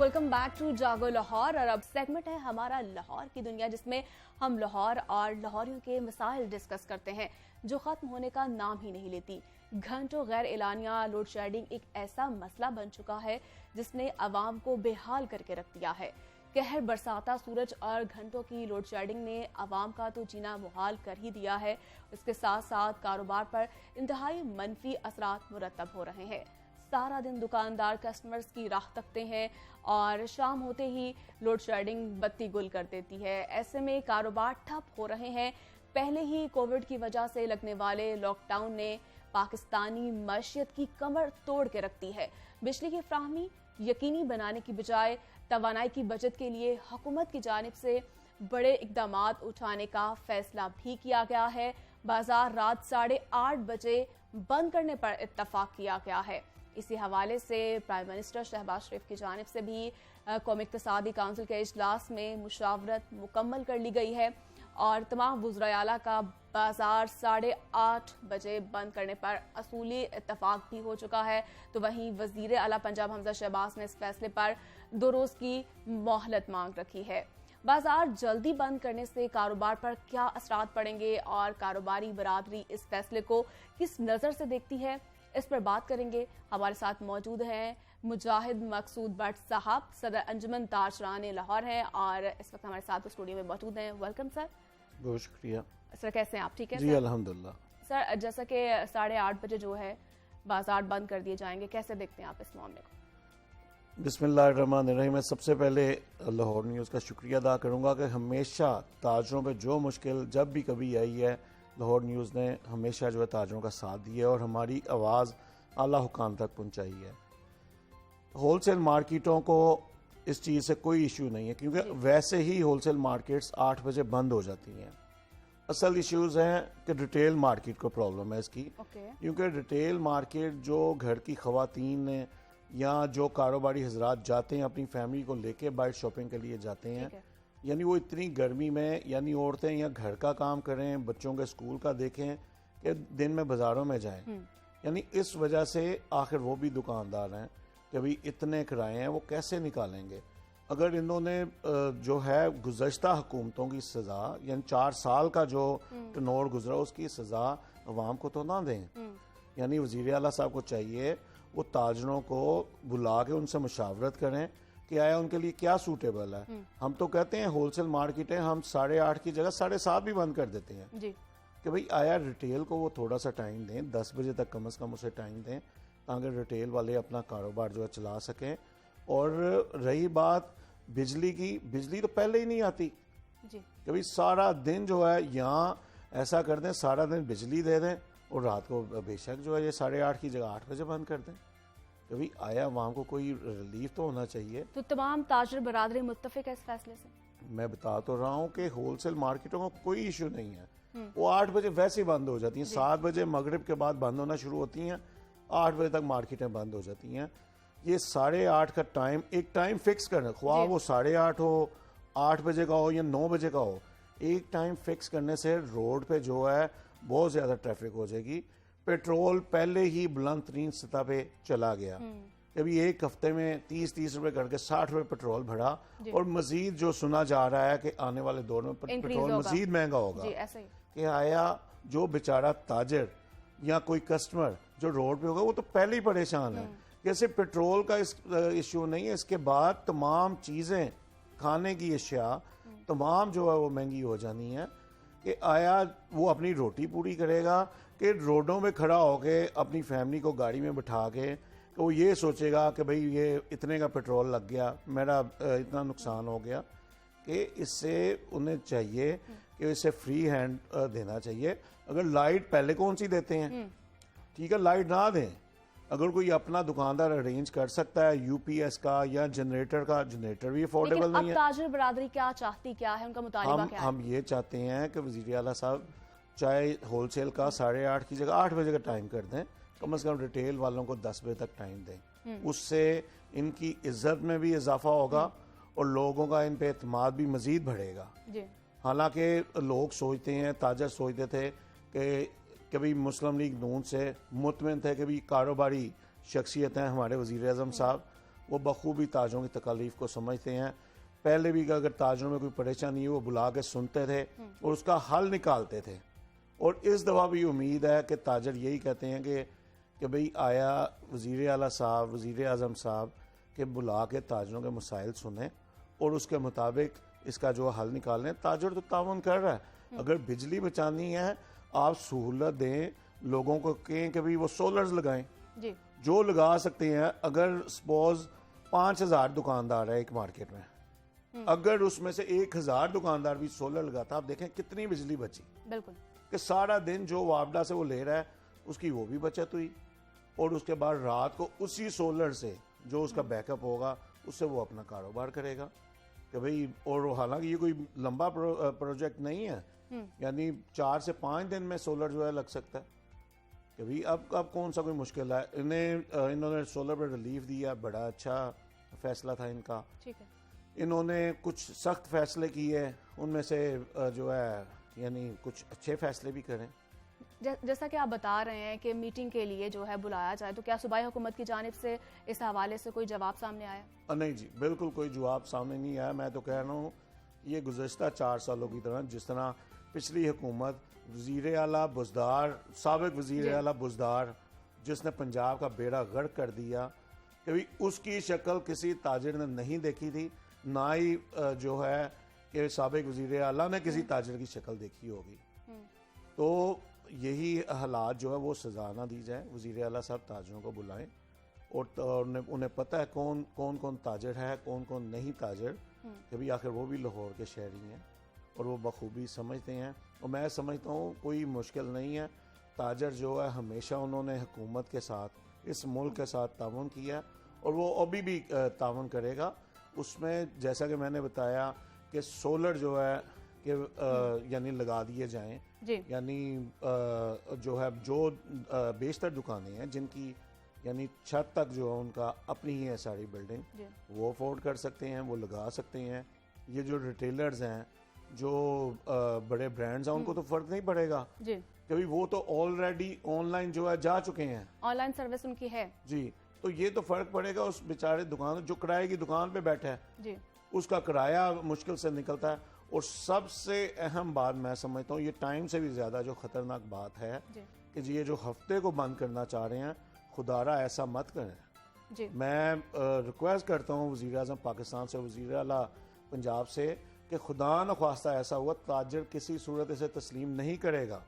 वेलकम बैक टू जागो लाहौर और अब सेगमेंट है हमारा लाहौर की दुनिया, जिसमें हम लाहौर और लाहौरियों के मसाइल डिस्कस करते हैं जो ख़त्म होने का नाम ही नहीं लेती। घंटों गैर एलानिया लोड शेडिंग एक ऐसा मसला बन चुका है जिसने अवाम को बेहाल करके रख दिया है। कहर बरसाता सूरज और घंटों की लोड शेडिंग ने अवाम का तो जीना मुहाल कर ही दिया है, इसके साथ साथ कारोबार पर इंतहाई मनफी असरात मुरतब हो रहे हैं। सारा दिन दुकानदार कस्टमर्स की राह तकते हैं और शाम होते ही लोड शेडिंग बत्ती गुल कर देती है। ऐसे में कारोबार ठप हो रहे हैं। पहले ही कोविड की वजह से लगने वाले लॉकडाउन ने पाकिस्तानी मईशत की कमर तोड़ के रख दी है। बिजली की फ्राहमी यकीनी बनाने की बजाय तवानाई की बचत के लिए हुकूमत की जानिब से बड़े इकदाम उठाने का फैसला भी किया गया है। बाजार रात 8:30 बजे बंद करने पर इत्तफाक किया गया है। इसी हवाले से प्राइम मिनिस्टर शहबाज शरीफ की जानिब से भी कौमी इक़्तिसादी काउंसिल के इजलास में मुशावरत मुकम्मल कर ली गई है और तमाम वज़राए आला का बाजार 8:30 बजे बंद करने पर असूली इत्तफाक भी हो चुका है। तो वहीं वज़ीर आला पंजाब हमजा शहबाज ने इस फैसले पर 2 रोज़ की मोहलत मांग रखी है। बाजार जल्दी बंद करने से कारोबार पर क्या असरात पड़ेंगे और कारोबारी बरादरी इस फैसले को किस नज़र से देखती है, इस पर बात करेंगे। हमारे साथ मौजूद हैं मुजाहिद मकसूद भट्ट साहब, सदर अंजुमन ताजरान लाहौर हैं और इस वक्त हमारे साथ स्टूडियो में मौजूद हैं। Welcome sir. बहुत शुक्रिया सर, कैसे हैं आप? ठीक है जी, अल्हम्दुलिल्लाह। सर, जैसा कि 8:30 बजे जो है बाजार बंद कर दिए जाएंगे, कैसे देखते हैं आप इस मामले को? बिस्मिल्लाहिर्रहमानिर्रहीम। मैं सबसे पहले लाहौर न्यूज़ का शुक्रिया अदा करूँगा कि हमेशा ताजरों पे जो मुश्किल जब भी कभी आई है, लाहौर न्यूज़ ने हमेशा जो है ताजरों का साथ दिया है और हमारी आवाज़ आला हुकाम तक पहुँचाई है। होलसेल मार्केटों को इस चीज़ से कोई इशू नहीं है क्योंकि वैसे ही होलसेल मार्केट्स 8 बजे बंद हो जाती हैं। असल इश्यूज़ हैं कि रिटेल मार्केट को प्रॉब्लम है इसकी, क्योंकि रिटेल मार्केट जो घर की ख़वातीन या जो कारोबारी हजरात जाते हैं अपनी फैमिली को लेके बाहर शॉपिंग के लिए जाते हैं, यानी वो इतनी गर्मी में, यानी औरतें या घर का काम करें, बच्चों के स्कूल का देखें कि दिन में बाज़ारों में जाएं, यानी इस वजह से आखिर वो भी दुकानदार हैं कि भाई इतने किराए हैं वो कैसे निकालेंगे। अगर इन्होंने जो है गुज़श्ता हुकूमतों की सज़ा, यानी 4 साल का जो टनोर गुजरा उसकी सज़ा अवाम को तो ना दें। यानी वज़ीर आला साहब को चाहिए वो ताजरों को बुला के उनसे मुशावरत करें कि आया उनके लिए क्या सूटेबल है। हम तो कहते हैं होलसेल मार्केटें हम 8:30 की जगह 7:30 भी बंद कर देते हैं जी। कि भाई आया रिटेल को वो थोड़ा सा टाइम दें, 10 बजे तक कम से कम उसे टाइम दें ताकि रिटेल वाले अपना कारोबार जो है चला सकें। और रही बात बिजली की, बिजली तो पहले ही नहीं आती जी। कि भाई सारा दिन जो है यहाँ ऐसा कर दें, सारा दिन बिजली दे दें और रात को बेशक जो है ये 8:30 की जगह 8 बजे बंद कर दें। कभी आया वहाँ को कोई रिलीफ तो होना चाहिए। तो तमाम ताजर बरादरी मुत्तफिक है इस फैसले से? मैं बता तो रहा हूँ कि होलसेल मार्केटों को कोई इशू नहीं है, वो 8 बजे वैसे ही बंद हो जाती हैं। 7 बजे मगरिब के बाद बंद होना शुरू होती हैं, 8 बजे तक मार्केटें बंद हो जाती हैं। ये 8:30 का टाइम एक टाइम फिक्स करना, ख्वाह वो 8:30 हो, 8 बजे का हो या 9 बजे का हो, एक टाइम फिक्स करने से रोड पे जो है बहुत ज़्यादा ट्रैफिक हो जाएगी। पेट्रोल पहले ही बुलंद तरीन सतह पे चला गया, कभी एक हफ्ते में 30 रुपए करके 60 रुपए पेट्रोल भरा और मजीद जो सुना जा रहा है कि आने वाले दौर में पेट्रोल मजीद महंगा होगा। कि आया जो बेचारा ताजर या कोई कस्टमर जो रोड पे होगा वो तो पहले ही परेशान है। जैसे पेट्रोल का इश्यू नहीं है, इसके बाद तमाम चीज़ें, खाने की अशिया तमाम जो है वो महंगी हो जानी है। कि आया वो अपनी रोटी पूरी करेगा कि रोडों में खड़ा होके अपनी फैमिली को गाड़ी में बिठा के तो वो ये सोचेगा कि भाई ये इतने का पेट्रोल लग गया, मेरा इतना नुकसान हो गया। कि इससे उन्हें चाहिए कि इसे फ्री हैंड देना चाहिए। अगर लाइट पहले कौन सी देते हैं, ठीक है, लाइट ना दें। अगर कोई अपना दुकानदार अरेंज कर सकता है यूपीएस का या जनरेटर का, जनरेटर भी अफोर्डेबल नहीं है। ताजर बरादरी क्या चाहती, क्या है उनका मुतालिबा क्या है? हम ये चाहते हैं कि वज़ीर आला साहब चाहे होलसेल का 8:30 की जगह 8 बजे का टाइम कर दें, कम से कम रिटेल वालों को 10 बजे तक टाइम दें। उससे इनकी इज्जत में भी इजाफा होगा और लोगों का इन पे एतमाद भी मजीद बढ़ेगा। हालांकि लोग सोचते हैं, ताजर सोचते थे कि कभी मुस्लिम लीग नून से मुतमिन थे कि भी कारोबारी शख्सियत हैं हमारे वज़ीर आज़म साहब, वो बखूबी ताजरों की तकलीफ़ को समझते हैं। पहले भी अगर ताजरों में कोई परेशानी हो वो बुला के सुनते थे और उसका हल निकालते थे। और इस दफ़ा भी उम्मीद है कि ताजर यही कहते हैं कि भाई आया वज़ीर आला साहब, वज़ीर आज़म साहब के बुला के ताजरों के मसाइल सुने और उसके मुताबिक इसका जो हल निकालें। ताजर तो तावन कर रहा है। अगर बिजली बचानी है आप सहूलत दें, लोगों को कहें कि भाई वो सोलर्स लगाएं। जो लगा सकते हैं। अगर सपोज 5,000 दुकानदार है एक मार्केट में, अगर उसमें से 1,000 दुकानदार भी सोलर लगाता, आप देखें कितनी बिजली बची। बिल्कुल। कि सारा दिन जो वापडा से वो ले रहा है उसकी वो भी बचत हुई, और उसके बाद रात को उसी सोलर से जो उसका बैकअप होगा उससे वो अपना कारोबार करेगा कि भाई। और हालांकि ये कोई लंबा प्रोजेक्ट नहीं है, यानी 4 से 5 दिन में सोलर जो है लग सकता है कि भाई अब कौन सा कोई मुश्किल है। इन्होंने सोलर पर रिलीफ दिया, बड़ा अच्छा फैसला था इनका। ठीक है। इन्होंने कुछ सख्त फैसले किए, उनमें से जो है यानी कुछ अच्छे फैसले भी करें। जैसा कि आप बता रहे हैं कि मीटिंग के लिए जो है बुलाया जाए, तो क्या सूबाई हुकूमत की जानिब से इस हवाले से कोई जवाब सामने आया? नहीं जी, बिल्कुल कोई जवाब सामने नहीं आया। मैं तो कह रहा हूँ ये गुज़श्ता 4 सालों की तरह, जिस तरह पिछली हुकूमत वज़ीर आला बुज़दार, साबिक़ वज़ीर आला बुज़दार, जिसने पंजाब का बेड़ा गर्क कर दिया, कभी उसकी शक्ल किसी ताजिर ने नहीं देखी थी, ना ही जो है कि साबिक़ वज़ीर आला ने किसी ताजिर की शक्ल देखी होगी। तो यही हालात जो है वो सजा ना दी जाए। वज़ीर आला साहब ताजिरों को बुलाएं, और उन्हें पता है कौन कौन ताजिर है, कौन कौन नहीं ताजिर, कि भी आखिर वो भी लाहौर के शहरी हैं और वो बखूबी समझते हैं। और मैं समझता हूँ कोई मुश्किल नहीं है। ताजिर जो है हमेशा उन्होंने हुकूमत के साथ, इस मुल्क के साथ ताउन किया, और वो अभी भी ताउन करेगा। उसमें जैसा कि मैंने बताया कि सोलर जो है कि यानी लगा दिए जाएं, यानी जो है जो बेशतर दुकानें हैं जिनकी यानी छत तक जो है उनका अपनी ही है सारी बिल्डिंग, वो अफोर्ड कर सकते हैं, वो लगा सकते हैं। ये जो रिटेलर्स हैं, जो बड़े ब्रांड्स हैं, उनको तो फर्क नहीं पड़ेगा क्योंकि वो तो ऑलरेडी ऑनलाइन जो है जा चुके हैं, ऑनलाइन सर्विस उनकी है जी। तो ये तो फर्क पड़ेगा उस बेचारे दुकान, जो किराए की दुकान पे बैठा है, उसका किराया मुश्किल से निकलता है। और सबसे अहम बात मैं समझता हूँ, ये टाइम से भी ज़्यादा जो ख़तरनाक बात है कि जी ये जो हफ्ते को बंद करना चाह रहे हैं, खुदारा ऐसा मत करें। मैं रिक्वेस्ट करता हूँ वज़ीर आज़म पाकिस्तान से, वज़ीर आला पंजाब से, कि खुदा न ख्वास्ता ऐसा हुआ, ताजिर किसी सूरत से तस्लीम नहीं करेगा।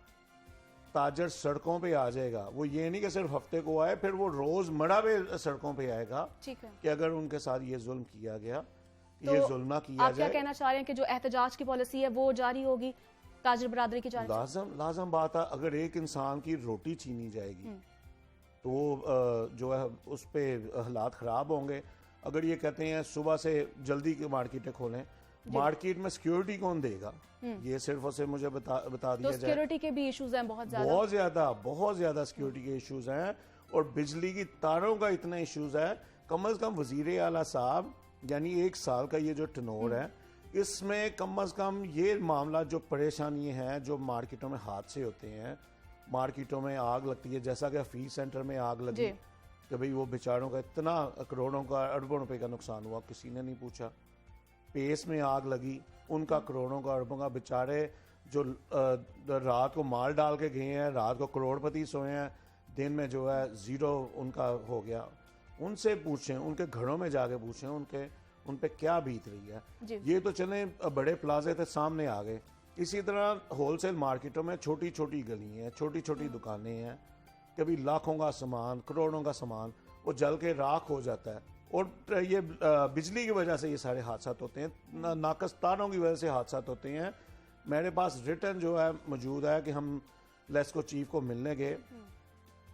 ताजिर सड़कों पे आ जाएगा। वो ये नहीं कि सिर्फ हफ्ते को आए, फिर वो रोज़मर्रा पे सड़कों पे आएगा कि अगर उनके साथ ये जुल्म किया गया, तो ये जुल्म ना किया आप क्या कहना चाह रहे हैं कि जो एहतजाज की पॉलिसी है वो जारी होगी ताजिर बरादरी की जानिब से? लाजम बात है। अगर एक इंसान की रोटी छीनी जाएगी तो वो जो है उस पर हालात ख़राब होंगे। अगर ये कहते हैं सुबह से जल्दी की मार्केटें खोलें, मार्केट में सिक्योरिटी कौन देगा? ये सिर्फ और सिर्फ मुझे बता दिया जाए। सिक्योरिटी के भी इश्यूज हैं बहुत ज़्यादा सिक्योरिटी के इश्यूज हैं, और बिजली की तारों का इतना इश्यूज है। कम अज़ कम वज़ीर आला साहब, यानी 1 साल का ये जो टनोर है, इसमें कम अज़ कम ये मामला जो परेशानी है, जो मार्केटों में हादसे होते हैं, मार्केटों में आग लगती है, जैसा कि हफीज सेंटर में आग लगी कि भाई वो बेचारों का इतना करोड़ों का, अरबों रुपए का नुकसान हुआ, किसी ने नहीं पूछा। पेस में आग लगी, उनका करोड़ों का, अरबों का, बेचारे जो रात को माल डाल के गए हैं, रात को करोड़पति सोए हैं, दिन में जो है ज़ीरो उनका हो गया। उनसे पूछें, उनके घरों में जाके पूछें उन पे क्या बीत रही है। ये तो चले बड़े प्लाजे थे सामने आ गए, इसी तरह होलसेल मार्केटों में छोटी छोटी गली हैं, छोटी छोटी दुकानें हैं, कभी लाखों का सामान, करोड़ों का सामान वो जल के राख हो जाता है। और ये बिजली की वजह से ये सारे हादसा होते हैं, नाकस तारों की वजह से हादसा होते हैं। मेरे पास रिटर्न जो है मौजूद है कि हम लेस्को चीफ को मिलने गए,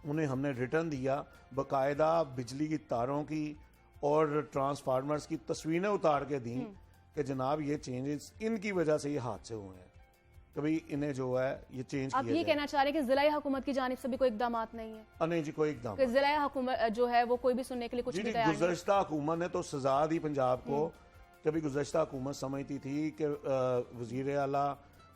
उन्हें हमने रिटर्न दिया, बाकायदा बिजली की तारों की और ट्रांसफार्मर्स की तस्वीरें उतार के दी कि जनाब ये चेंजेस इनकी वजह से ये हादसे हुए हैं, कभी इन्हें जो है ये चेंज आप ये कहना चाह रहे हैं कि जिला हुकूमत की जानिब से भी कोई इकदाम नहीं है? नहीं जी, कोई इकदाम। जिला हुकूमत जो है वो कोई भी सुनने के लिए कुछ नहीं तैयार? गुज़श्ता हुकूमत ने तो सजा दी पंजाब को। कभी गुज़श्ता हुकूमत समझती थी कि वज़ीर आला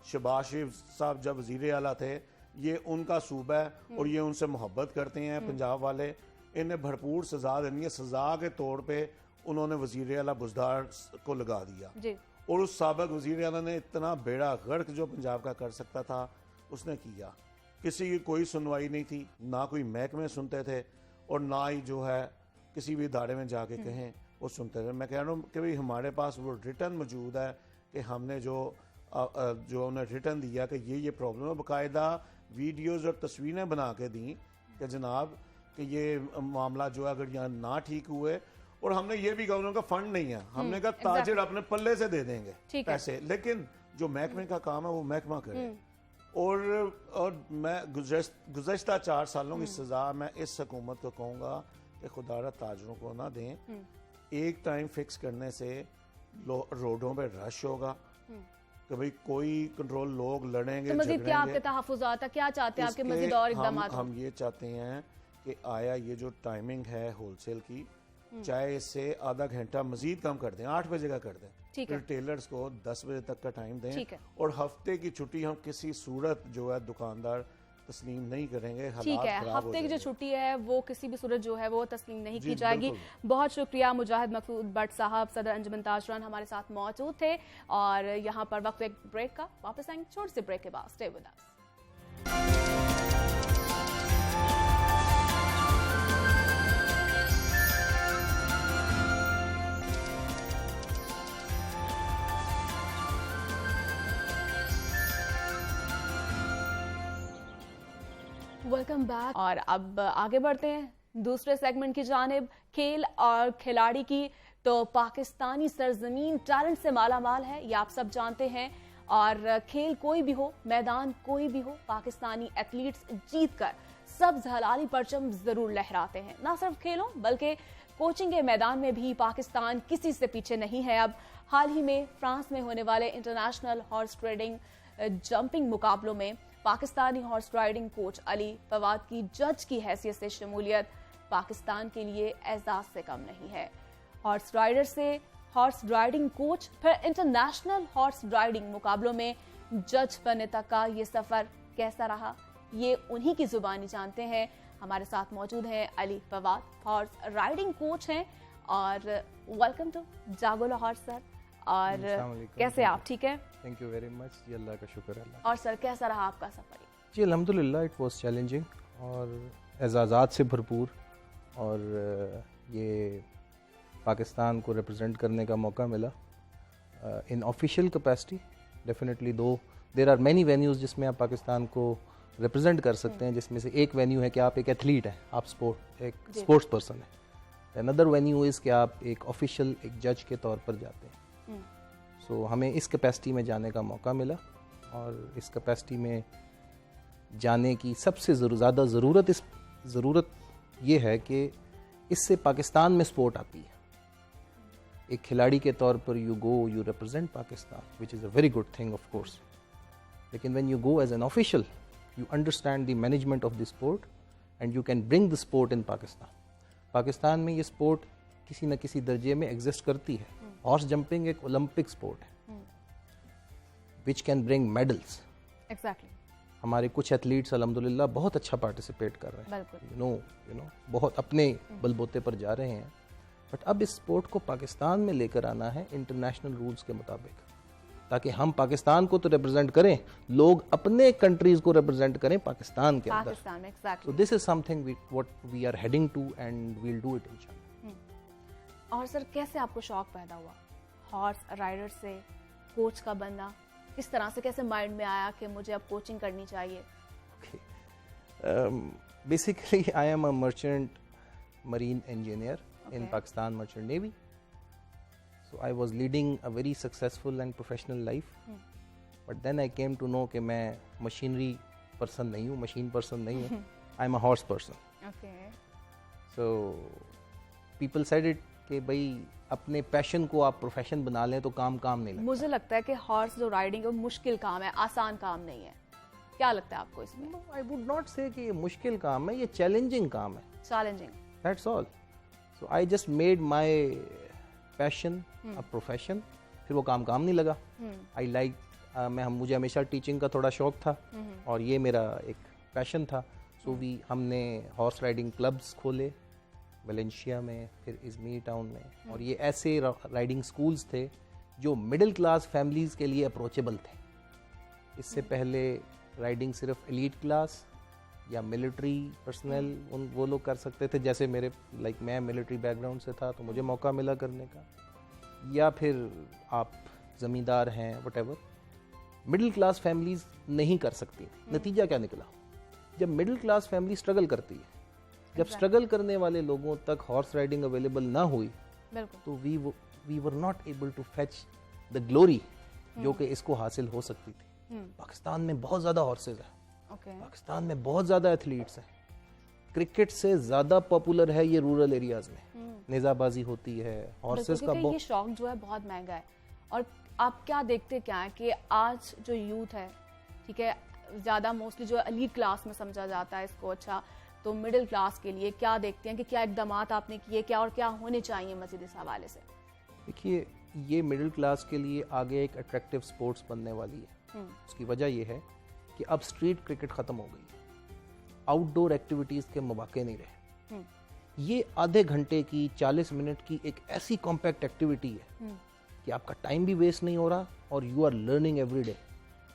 शहबाज शरीफ साहब जब वज़ीर आला थे, ये उनका सूबा है और ये उनसे मोहब्बत करते हैं पंजाब वाले, इन्हें भरपूर सजा देनी है। सजा के तौर पे उन्होंने वज़ीर आला बुज़दार को लगा दिया और उस साबिक़ वज़ीर आला ने इतना बेड़ा गर्क जो पंजाब का कर सकता था उसने किया। किसी की कोई सुनवाई नहीं थी, ना कोई महकमे सुनते थे और ना ही जो है किसी भी इदारे में जाके कहें वो सुनते थे। मैं कह रहा हूँ कि भाई हमारे पास वो रिटर्न मौजूद है कि हमने जो उन्हें रिटर्न दिया कि ये प्रॉब्लम है, बाकायदा वीडियोज़ और तस्वीरें बना के दी कि जनाब कि ये मामला जो है अगर यहाँ ना ठीक हुए, और हमने ये भी कहा उनका फंड नहीं है, हमने कहा ताजिर अपने पल्ले से दे देंगे पैसे, लेकिन जो महकमे का काम है वो महकमा करे। और मैं गुज़श्ता 4 सालों की सजा मैं इस हुकूमत को कहूँगा कि खुदारा ताजरों को ना दें। एक टाइम फिक्स करने से रोडों पे रश होगा, कभी कोई कंट्रोल, लोग लड़ेंगे, तो मजीद क्या आपके तहफ़्फ़ुज़ात, क्या चाहते हैं आपके मजीद और इक़दामात? हम ये चाहते हैं कि आया ये जो टाइमिंग है होलसेल की, चाहे इससे आधा घंटा मजीद कम कर दें, 8 बजे का कर दें, फिर टेलर्स को 10 बजे तक का टाइम दें, और हफ्ते की छुट्टी हम किसी सूरत जो है दुकानदार तस्लीम नहीं करेंगे। ठीक है, हफ्ते की जो छुट्टी है वो किसी भी सूरत जो है वो तस्लीम नहीं की जाएगी। बहुत शुक्रिया मुजाहिद मकसूद भट्ट साहब, सदर अंजुमन ताजरान हमारे साथ मौजूद थे। और यहाँ पर वक्त एक ब्रेक का, वापस आएंगे छोटे से ब्रेक के बाद। Stay with us. Welcome back. और अब आगे बढ़ते हैं दूसरे सेगमेंट की जानिब। खेल और खिलाड़ी की तो पाकिस्तानी सरजमीन टैलेंट से मालामाल है, ये आप सब जानते हैं। और खेल कोई भी हो, मैदान कोई भी हो, पाकिस्तानी एथलीट्स जीत कर सब्ज़ हलाली परचम जरूर लहराते हैं। ना सिर्फ खेलों बल्कि कोचिंग के मैदान में भी पाकिस्तान किसी से पीछे नहीं है। अब हाल ही में फ्रांस में होने वाले इंटरनेशनल हॉर्स ट्रेडिंग जंपिंग मुकाबलों में Pakistani horse riding coach Ali Fawad की जज की हैसियत से शमूलियत पाकिस्तान के लिए एजाज से कम नहीं है। हॉर्स राइडर से हॉर्स राइडिंग कोच, फिर इंटरनेशनल हॉर्स राइडिंग मुकाबलों में जज बनने तक का ये सफर कैसा रहा, ये उन्हीं की जुबानी जानते हैं। हमारे साथ मौजूद हैं Ali Fawad, horse riding coach हैं। और वेलकम टू जागो लाहौर सर। और कैसे आप, ठीक है? थैंक यू वेरी मच जी, अल्लाह का शुक्र है। और सर कैसा रहा आपका सफर? जी अल्हम्दुलिल्लाह, इट वाज चैलेंजिंग और एजाज़ात से भरपूर। और ये पाकिस्तान को रिप्रेजेंट करने का मौका मिला इन ऑफिशियल कैपेसिटी। डेफिनेटली दो देयर आर मैनी वेन्यूज़ जिसमें आप पाकिस्तान को रिप्रेजेंट कर सकते हैं, जिसमें से एक वेन्यू है कि आप एक एथलीट हैं, आप एक स्पोर्ट्स पर्सन हैं। अनदर वेन्यू इज़ कि आप एक ऑफिशियल, एक जज के तौर पर जाते हैं। सो हमें इस कैपेसिटी में जाने का मौका मिला, और इस कैपेसिटी में जाने की सबसे ज़्यादा ज़रूरत ये है कि इससे पाकिस्तान में स्पोर्ट आती है। एक खिलाड़ी के तौर पर you represent Pakistan, which is a very good thing of course. लेकिन when you go as an official, you understand the management of the sport and you can bring the sport in Pakistan. Pakistan में ये स्पोर्ट किसी न किसी दर्जे में exist करती है। हॉर्स जंपिंग एक ओलंपिक स्पोर्ट है which can bring medals. Exactly. हमारे कुछ एथलीट्स अल्हम्दुलिल्लाह बहुत अच्छा पार्टिसिपेट कर रहे हैं, यू नो बहुत अपने बलबूते पर जा रहे हैं। बट अब इस स्पोर्ट को पाकिस्तान में लेकर आना है इंटरनेशनल रूल्स के मुताबिक, ताकि हम पाकिस्तान को तो रिप्रेजेंट करें, लोग अपने कंट्रीज को रिप्रेजेंट करें पाकिस्तान के अंदर। exactly. So this is something what we are heading to and we'll do it inshallah. और सर कैसे आपको शौक पैदा हुआ हॉर्स राइडर से कोच का बनना? किस तरह से, कैसे माइंड में आया कि मुझे अब कोचिंग करनी चाहिए? Basically I am a merchant marine engineer in Pakistan Merchant Navy. So I was leading a very successful and professional life. But then I came to know कि मैं machinery person नहीं हूँ, machine person नहीं हूँ. I'm a horse person. Okay. So people said it कि भाई अपने passion को आप प्रोफेशन बना लें तो काम नहीं लगता। मुझे लगता है कि हॉर्स जो राइडिंग है वो मुश्किल काम है, आसान काम नहीं है। क्या लगता है आपको इसमें? आई वुड नॉट से कि ये मुश्किल काम है, ये चैलेंजिंग काम है। Challenging, that's all. So I just made my passion a profession. फिर वो काम नहीं लगा। आई लाइक मुझे हमेशा टीचिंग का थोड़ा शौक था और ये मेरा एक पैशन था। सो हमने हॉर्स राइडिंग क्लब्स खोले वेलेंशिया में, फिर इज़मीर टाउन में। और ये ऐसे राइडिंग स्कूल्स थे जो मिडिल क्लास फैमिलीज़ के लिए अप्रोचेबल थे। इससे पहले राइडिंग सिर्फ एलीट क्लास या मिलिट्री पर्सनल वो लोग कर सकते थे, जैसे मेरे मैं मिलिट्री बैकग्राउंड से था तो मुझे मौका मिला करने का, या फिर आप ज़मींदार हैं व्हाटएवर। मिडिल क्लास फैमिलीज़ नहीं कर सकती। नतीजा क्या निकला? जब मिडिल क्लास फैमिली स्ट्रगल करती है जब स्ट्रगल करने वाले लोगों तक हॉर्स राइडिंग अवेलेबल ना हुई बिल्कुल तो we were not able to fetch the glory जो कि इसको हासिल हो सकती थी। पाकिस्तान में बहुत ज़्यादा हॉर्सेज हैं, ओके पाकिस्तान में बहुत ज़्यादा एथलीट्स हैं। क्रिकेट से ज़्यादा पॉपुलर है ये रूरल एरियाज़ में, नेज़ाबाजी होती है, हॉर्सेज का ये शौक जो है बहुत महंगा है। और आप क्या देखते क्या है कि आज जो यूथ है, ठीक है, ज़्यादा मोस्टली जो एलीट क्लास में समझा जाता है इसको, अच्छा तो मिडिल क्लास के लिए क्या देखते हैं कि क्या इकदाम आपने किए, क्या और क्या होने चाहिए मज़ीद इस हवाले से? देखिए, ये मिडिल क्लास के लिए आगे एक अट्रैक्टिव स्पोर्ट्स बनने वाली है। उसकी वजह ये है कि अब स्ट्रीट क्रिकेट ख़त्म हो गई है, आउटडोर एक्टिविटीज़ के मौके नहीं रहे। ये आधे घंटे की 40 मिनट की एक ऐसी कॉम्पैक्ट एक्टिविटी है कि आपका टाइम भी वेस्ट नहीं हो रहा और you are learning every day.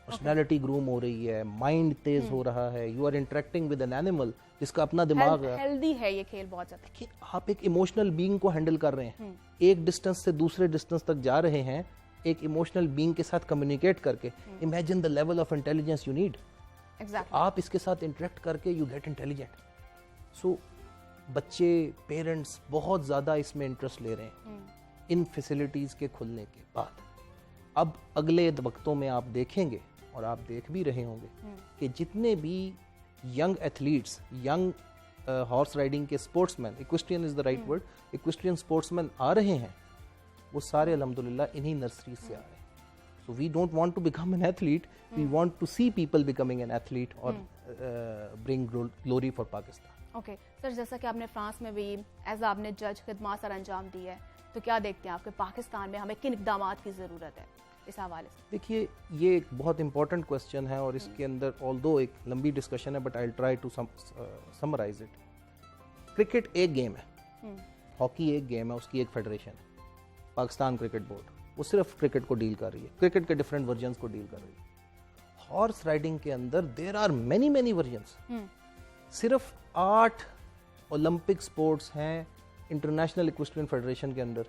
Personality groom हो रही है, माइंड तेज हो रहा है, you are interacting with an animal जिसका अपना दिमाग है। हेल्दी है ये खेल बहुत ज़्यादा। देखिए, आप एक इमोशनल बीइंग को हैंडल कर रहे हैं, एक डिस्टेंस से दूसरे डिस्टेंस तक जा रहे हैं, एक इमोशनल बीइंग के साथ कम्युनिकेट करके। Imagine the level of intelligence you need. आप इसके साथ इंटरेक्ट करके यू गेट इंटेलिजेंट। सो बच्चे, पेरेंट्स बहुत ज़्यादा इसमें इंटरेस्ट ले रहे हैं इन फैसिलिटीज़ के खुलने के बाद। अब अगले वक्तों में आप देखेंगे और आप देख भी रहे होंगे कि जितने भी young athletes, young horse riding के sportsman, equestrian is the right word, equestrian sportsman आ रहे हैं, वो सारे अल्हम्दुलिल्लाह इन्हीं नर्सरी से आ रहे हैं। So we don't want to become an athlete, we want to see people becoming an athlete or bring glory for Pakistan. Okay sir, जैसा कि आपने फ्रांस में भी एज आपने जज खिदमत सर अंजाम दी है, तो क्या देखते हैं आपके पाकिस्तान में हमें किन इक़दामात की ज़रूरत है इस हवाले से? देखिए, ये एक बहुत इंपॉर्टेंट क्वेश्चन है और इसके अंदर ऑल्दो एक लंबी डिस्कशन है, but I will try to summarise it. Cricket एक गेम है, हॉकी एक गेम है, उसकी एक फेडरेशन है, पाकिस्तान क्रिकेट बोर्ड, वो सिर्फ क्रिकेट को डील कर रही है, क्रिकेट के डिफरेंट वर्जन्स को डील कर रही है। हॉर्स राइडिंग के अंदर देयर आर मेनी वर्जन्स। सिर्फ 8 ओलंपिक स्पोर्ट्स हैं इंटरनेशनल इक्वेस्ट्रियन फेडरेशन के अंदर,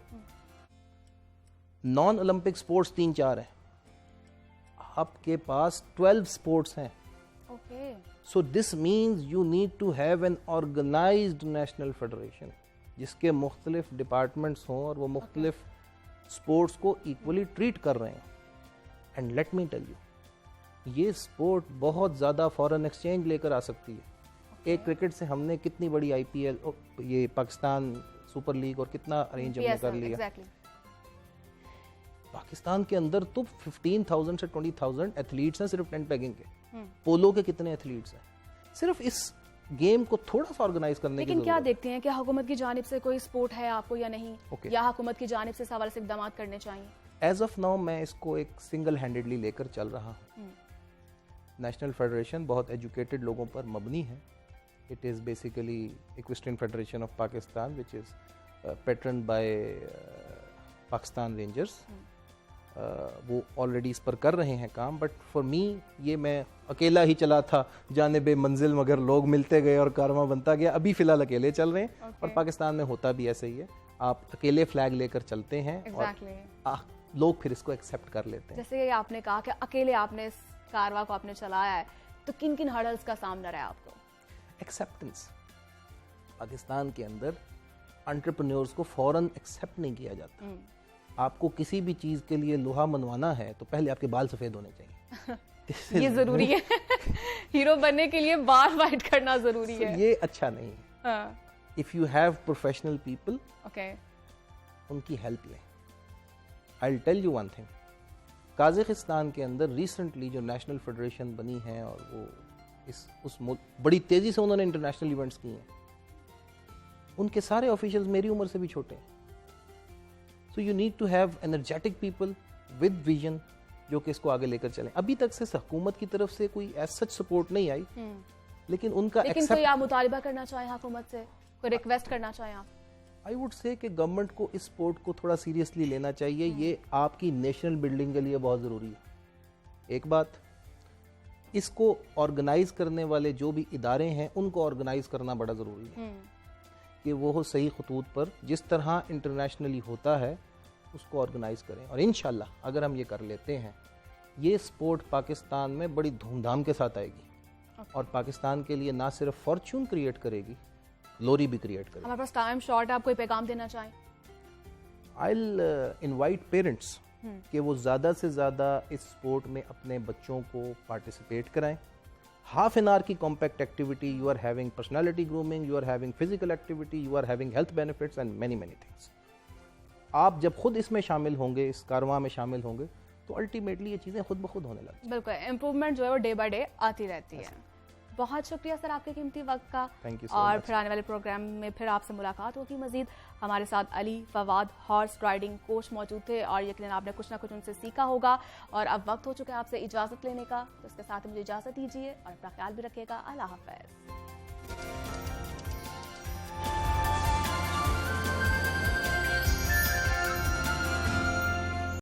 नॉन ओलंपिक स्पोर्ट्स 3-4 हैं, आपके पास 12 स्पोर्ट्स हैं। Okay, so this means you need to have an organised national federation जिसके मुख्तलिफ डिपार्टमेंट्स हों और वो मुख्तलिफ स्पोर्ट्स को इक्वली ट्रीट कर रहे हैं। And let me tell you, ये स्पोर्ट बहुत ज़्यादा फॉरेन एक्सचेंज लेकर आ सकती है। एक क्रिकेट से हमने कितनी बड़ी IPL, ये पाकिस्तान सुपर लीग और कितना अरेंज हमने कर लिया। exactly. पाकिस्तान के अंदर तो 15,000 से 20,000 एथलीट्स हैं सिर्फ टेंट पेगिंग के। पोलो के कितने एथलीट्स हैं? सिर्फ इस गेम को थोड़ा सा ऑर्गेनाइज करने की लेकिन क्या जरूरत है। देखते हैं कि हुकूमत की जानिब से कोई सपोर्ट है आपको या नहीं, Okay. या हुकूमत की जानिब से इस हवाले से इक़दाम करने चाहिए? एज ऑफ नाउ मैं इसको एक सिंगल हैंडेडली लेकर चल रहा हूँ। नेशनल फेडरेशन बहुत एजुकेटेड लोगों पर मबनी है। It is basically equestrian federation of Pakistan which is pattern bye Pakistan rangers. वो ऑलरेडी इस पर कर रहे हैं काम, बट फॉर मी ये मैं अकेला ही चला था जानिब मंजिल, मगर लोग मिलते गए और कारवां बनता गया। अभी फ़िलहाल अकेले चल रहे हैं और पाकिस्तान में होता भी ऐसे ही है, आप अकेले फ्लैग लेकर चलते हैं और लोग फिर इसको एक्सेप्ट कर लेते हैं। जैसे आपने कहा कि अकेले आपने इस कारवां को आपने चलाया है, तो किन किन हर्डल्स का सामना रहा आपको? एक्सेप्टेंस। पाकिस्तान के अंदर एंटरप्रेन्योर्स को फौरन एक्सेप्ट नहीं किया जाता। आपको किसी भी चीज़ के लिए लोहा मनवाना है तो पहले आपके बाल सफ़ेद होने चाहिए। ये ज़रूरी है। हीरो बनने के लिए बाल वाइट करना ज़रूरी है। ये अच्छा नहीं है। If you have professional people, उनकी हेल्प लें। I will tell you one thing, Kazakhstan के अंदर रिसेंटली जो नेशनल फेडरेशन बनी है और वो बड़ी तेज़ी से उन्होंने इंटरनेशनल इवेंट्स किए हैं, उनके सारे ऑफिशियल्स मेरी उम्र से भी छोटे हैं। So you need to have energetic people with vision जो कि इसको आगे लेकर चलें। अभी तक से हुकूमत की तरफ से कोई एज सच सपोर्ट नहीं आई, लेकिन उनका कोई आप मुतालिबा करना चाहें हुकूमत से, कोई रिक्वेस्ट करना चाहें आप? आई वुड से कि गवर्नमेंट को इस स्पोर्ट को थोड़ा सीरियसली लेना चाहिए। ये आपकी नेशनल बिल्डिंग के लिए बहुत ज़रूरी है। एक बात, इसको ऑर्गेनाइज करने वाले जो भी इदारे हैं उनको ऑर्गेनाइज करना बड़ा ज़रूरी है कि वो सही खतूत पर जिस तरह इंटरनेशनली होता है उसको ऑर्गेनाइज करें। और इंशाल्लाह अगर हम ये कर लेते हैं, ये स्पोर्ट पाकिस्तान में बड़ी धूमधाम के साथ आएगी और पाकिस्तान के लिए ना सिर्फ फॉर्च्यून क्रिएट करेगी, ग्लोरी भी क्रिएट करेगी। हमारे पास टाइम शॉर्ट है, आप कोई पैगाम देना चाहें? I'll invite parents कि वो ज़्यादा से ज़्यादा इस स्पोर्ट में अपने बच्चों को पार्टिसिपेट कराएं। हाफ एन आवर की compact activity, you are having personality grooming, you are having physical activity, you are having health benefits and many many things. आप जब खुद इसमें शामिल होंगे, इस कारवां में शामिल होंगे, तो अल्टीमेटली ये चीज़ें खुद ब खुद होने लगती बिल्कुल, इम्प्रूवमेंट जो है वो डे बाय डे आती रहती है। बहुत शुक्रिया सर आपके कीमती वक्त का। Thank you so और much. फिर आने वाले प्रोग्राम में फिर आपसे मुलाकात होगी मजीद। हमारे साथ Ali Fawad horse riding coach मौजूद थे और यकीनन आपने कुछ ना कुछ उनसे सीखा होगा। और अब वक्त हो चुका है आपसे इजाज़त लेने का, तो इसके साथ मुझे इजाज़त दीजिए और अपना ख्याल भी रखिएगा। अल्लाह हाफ़िज़।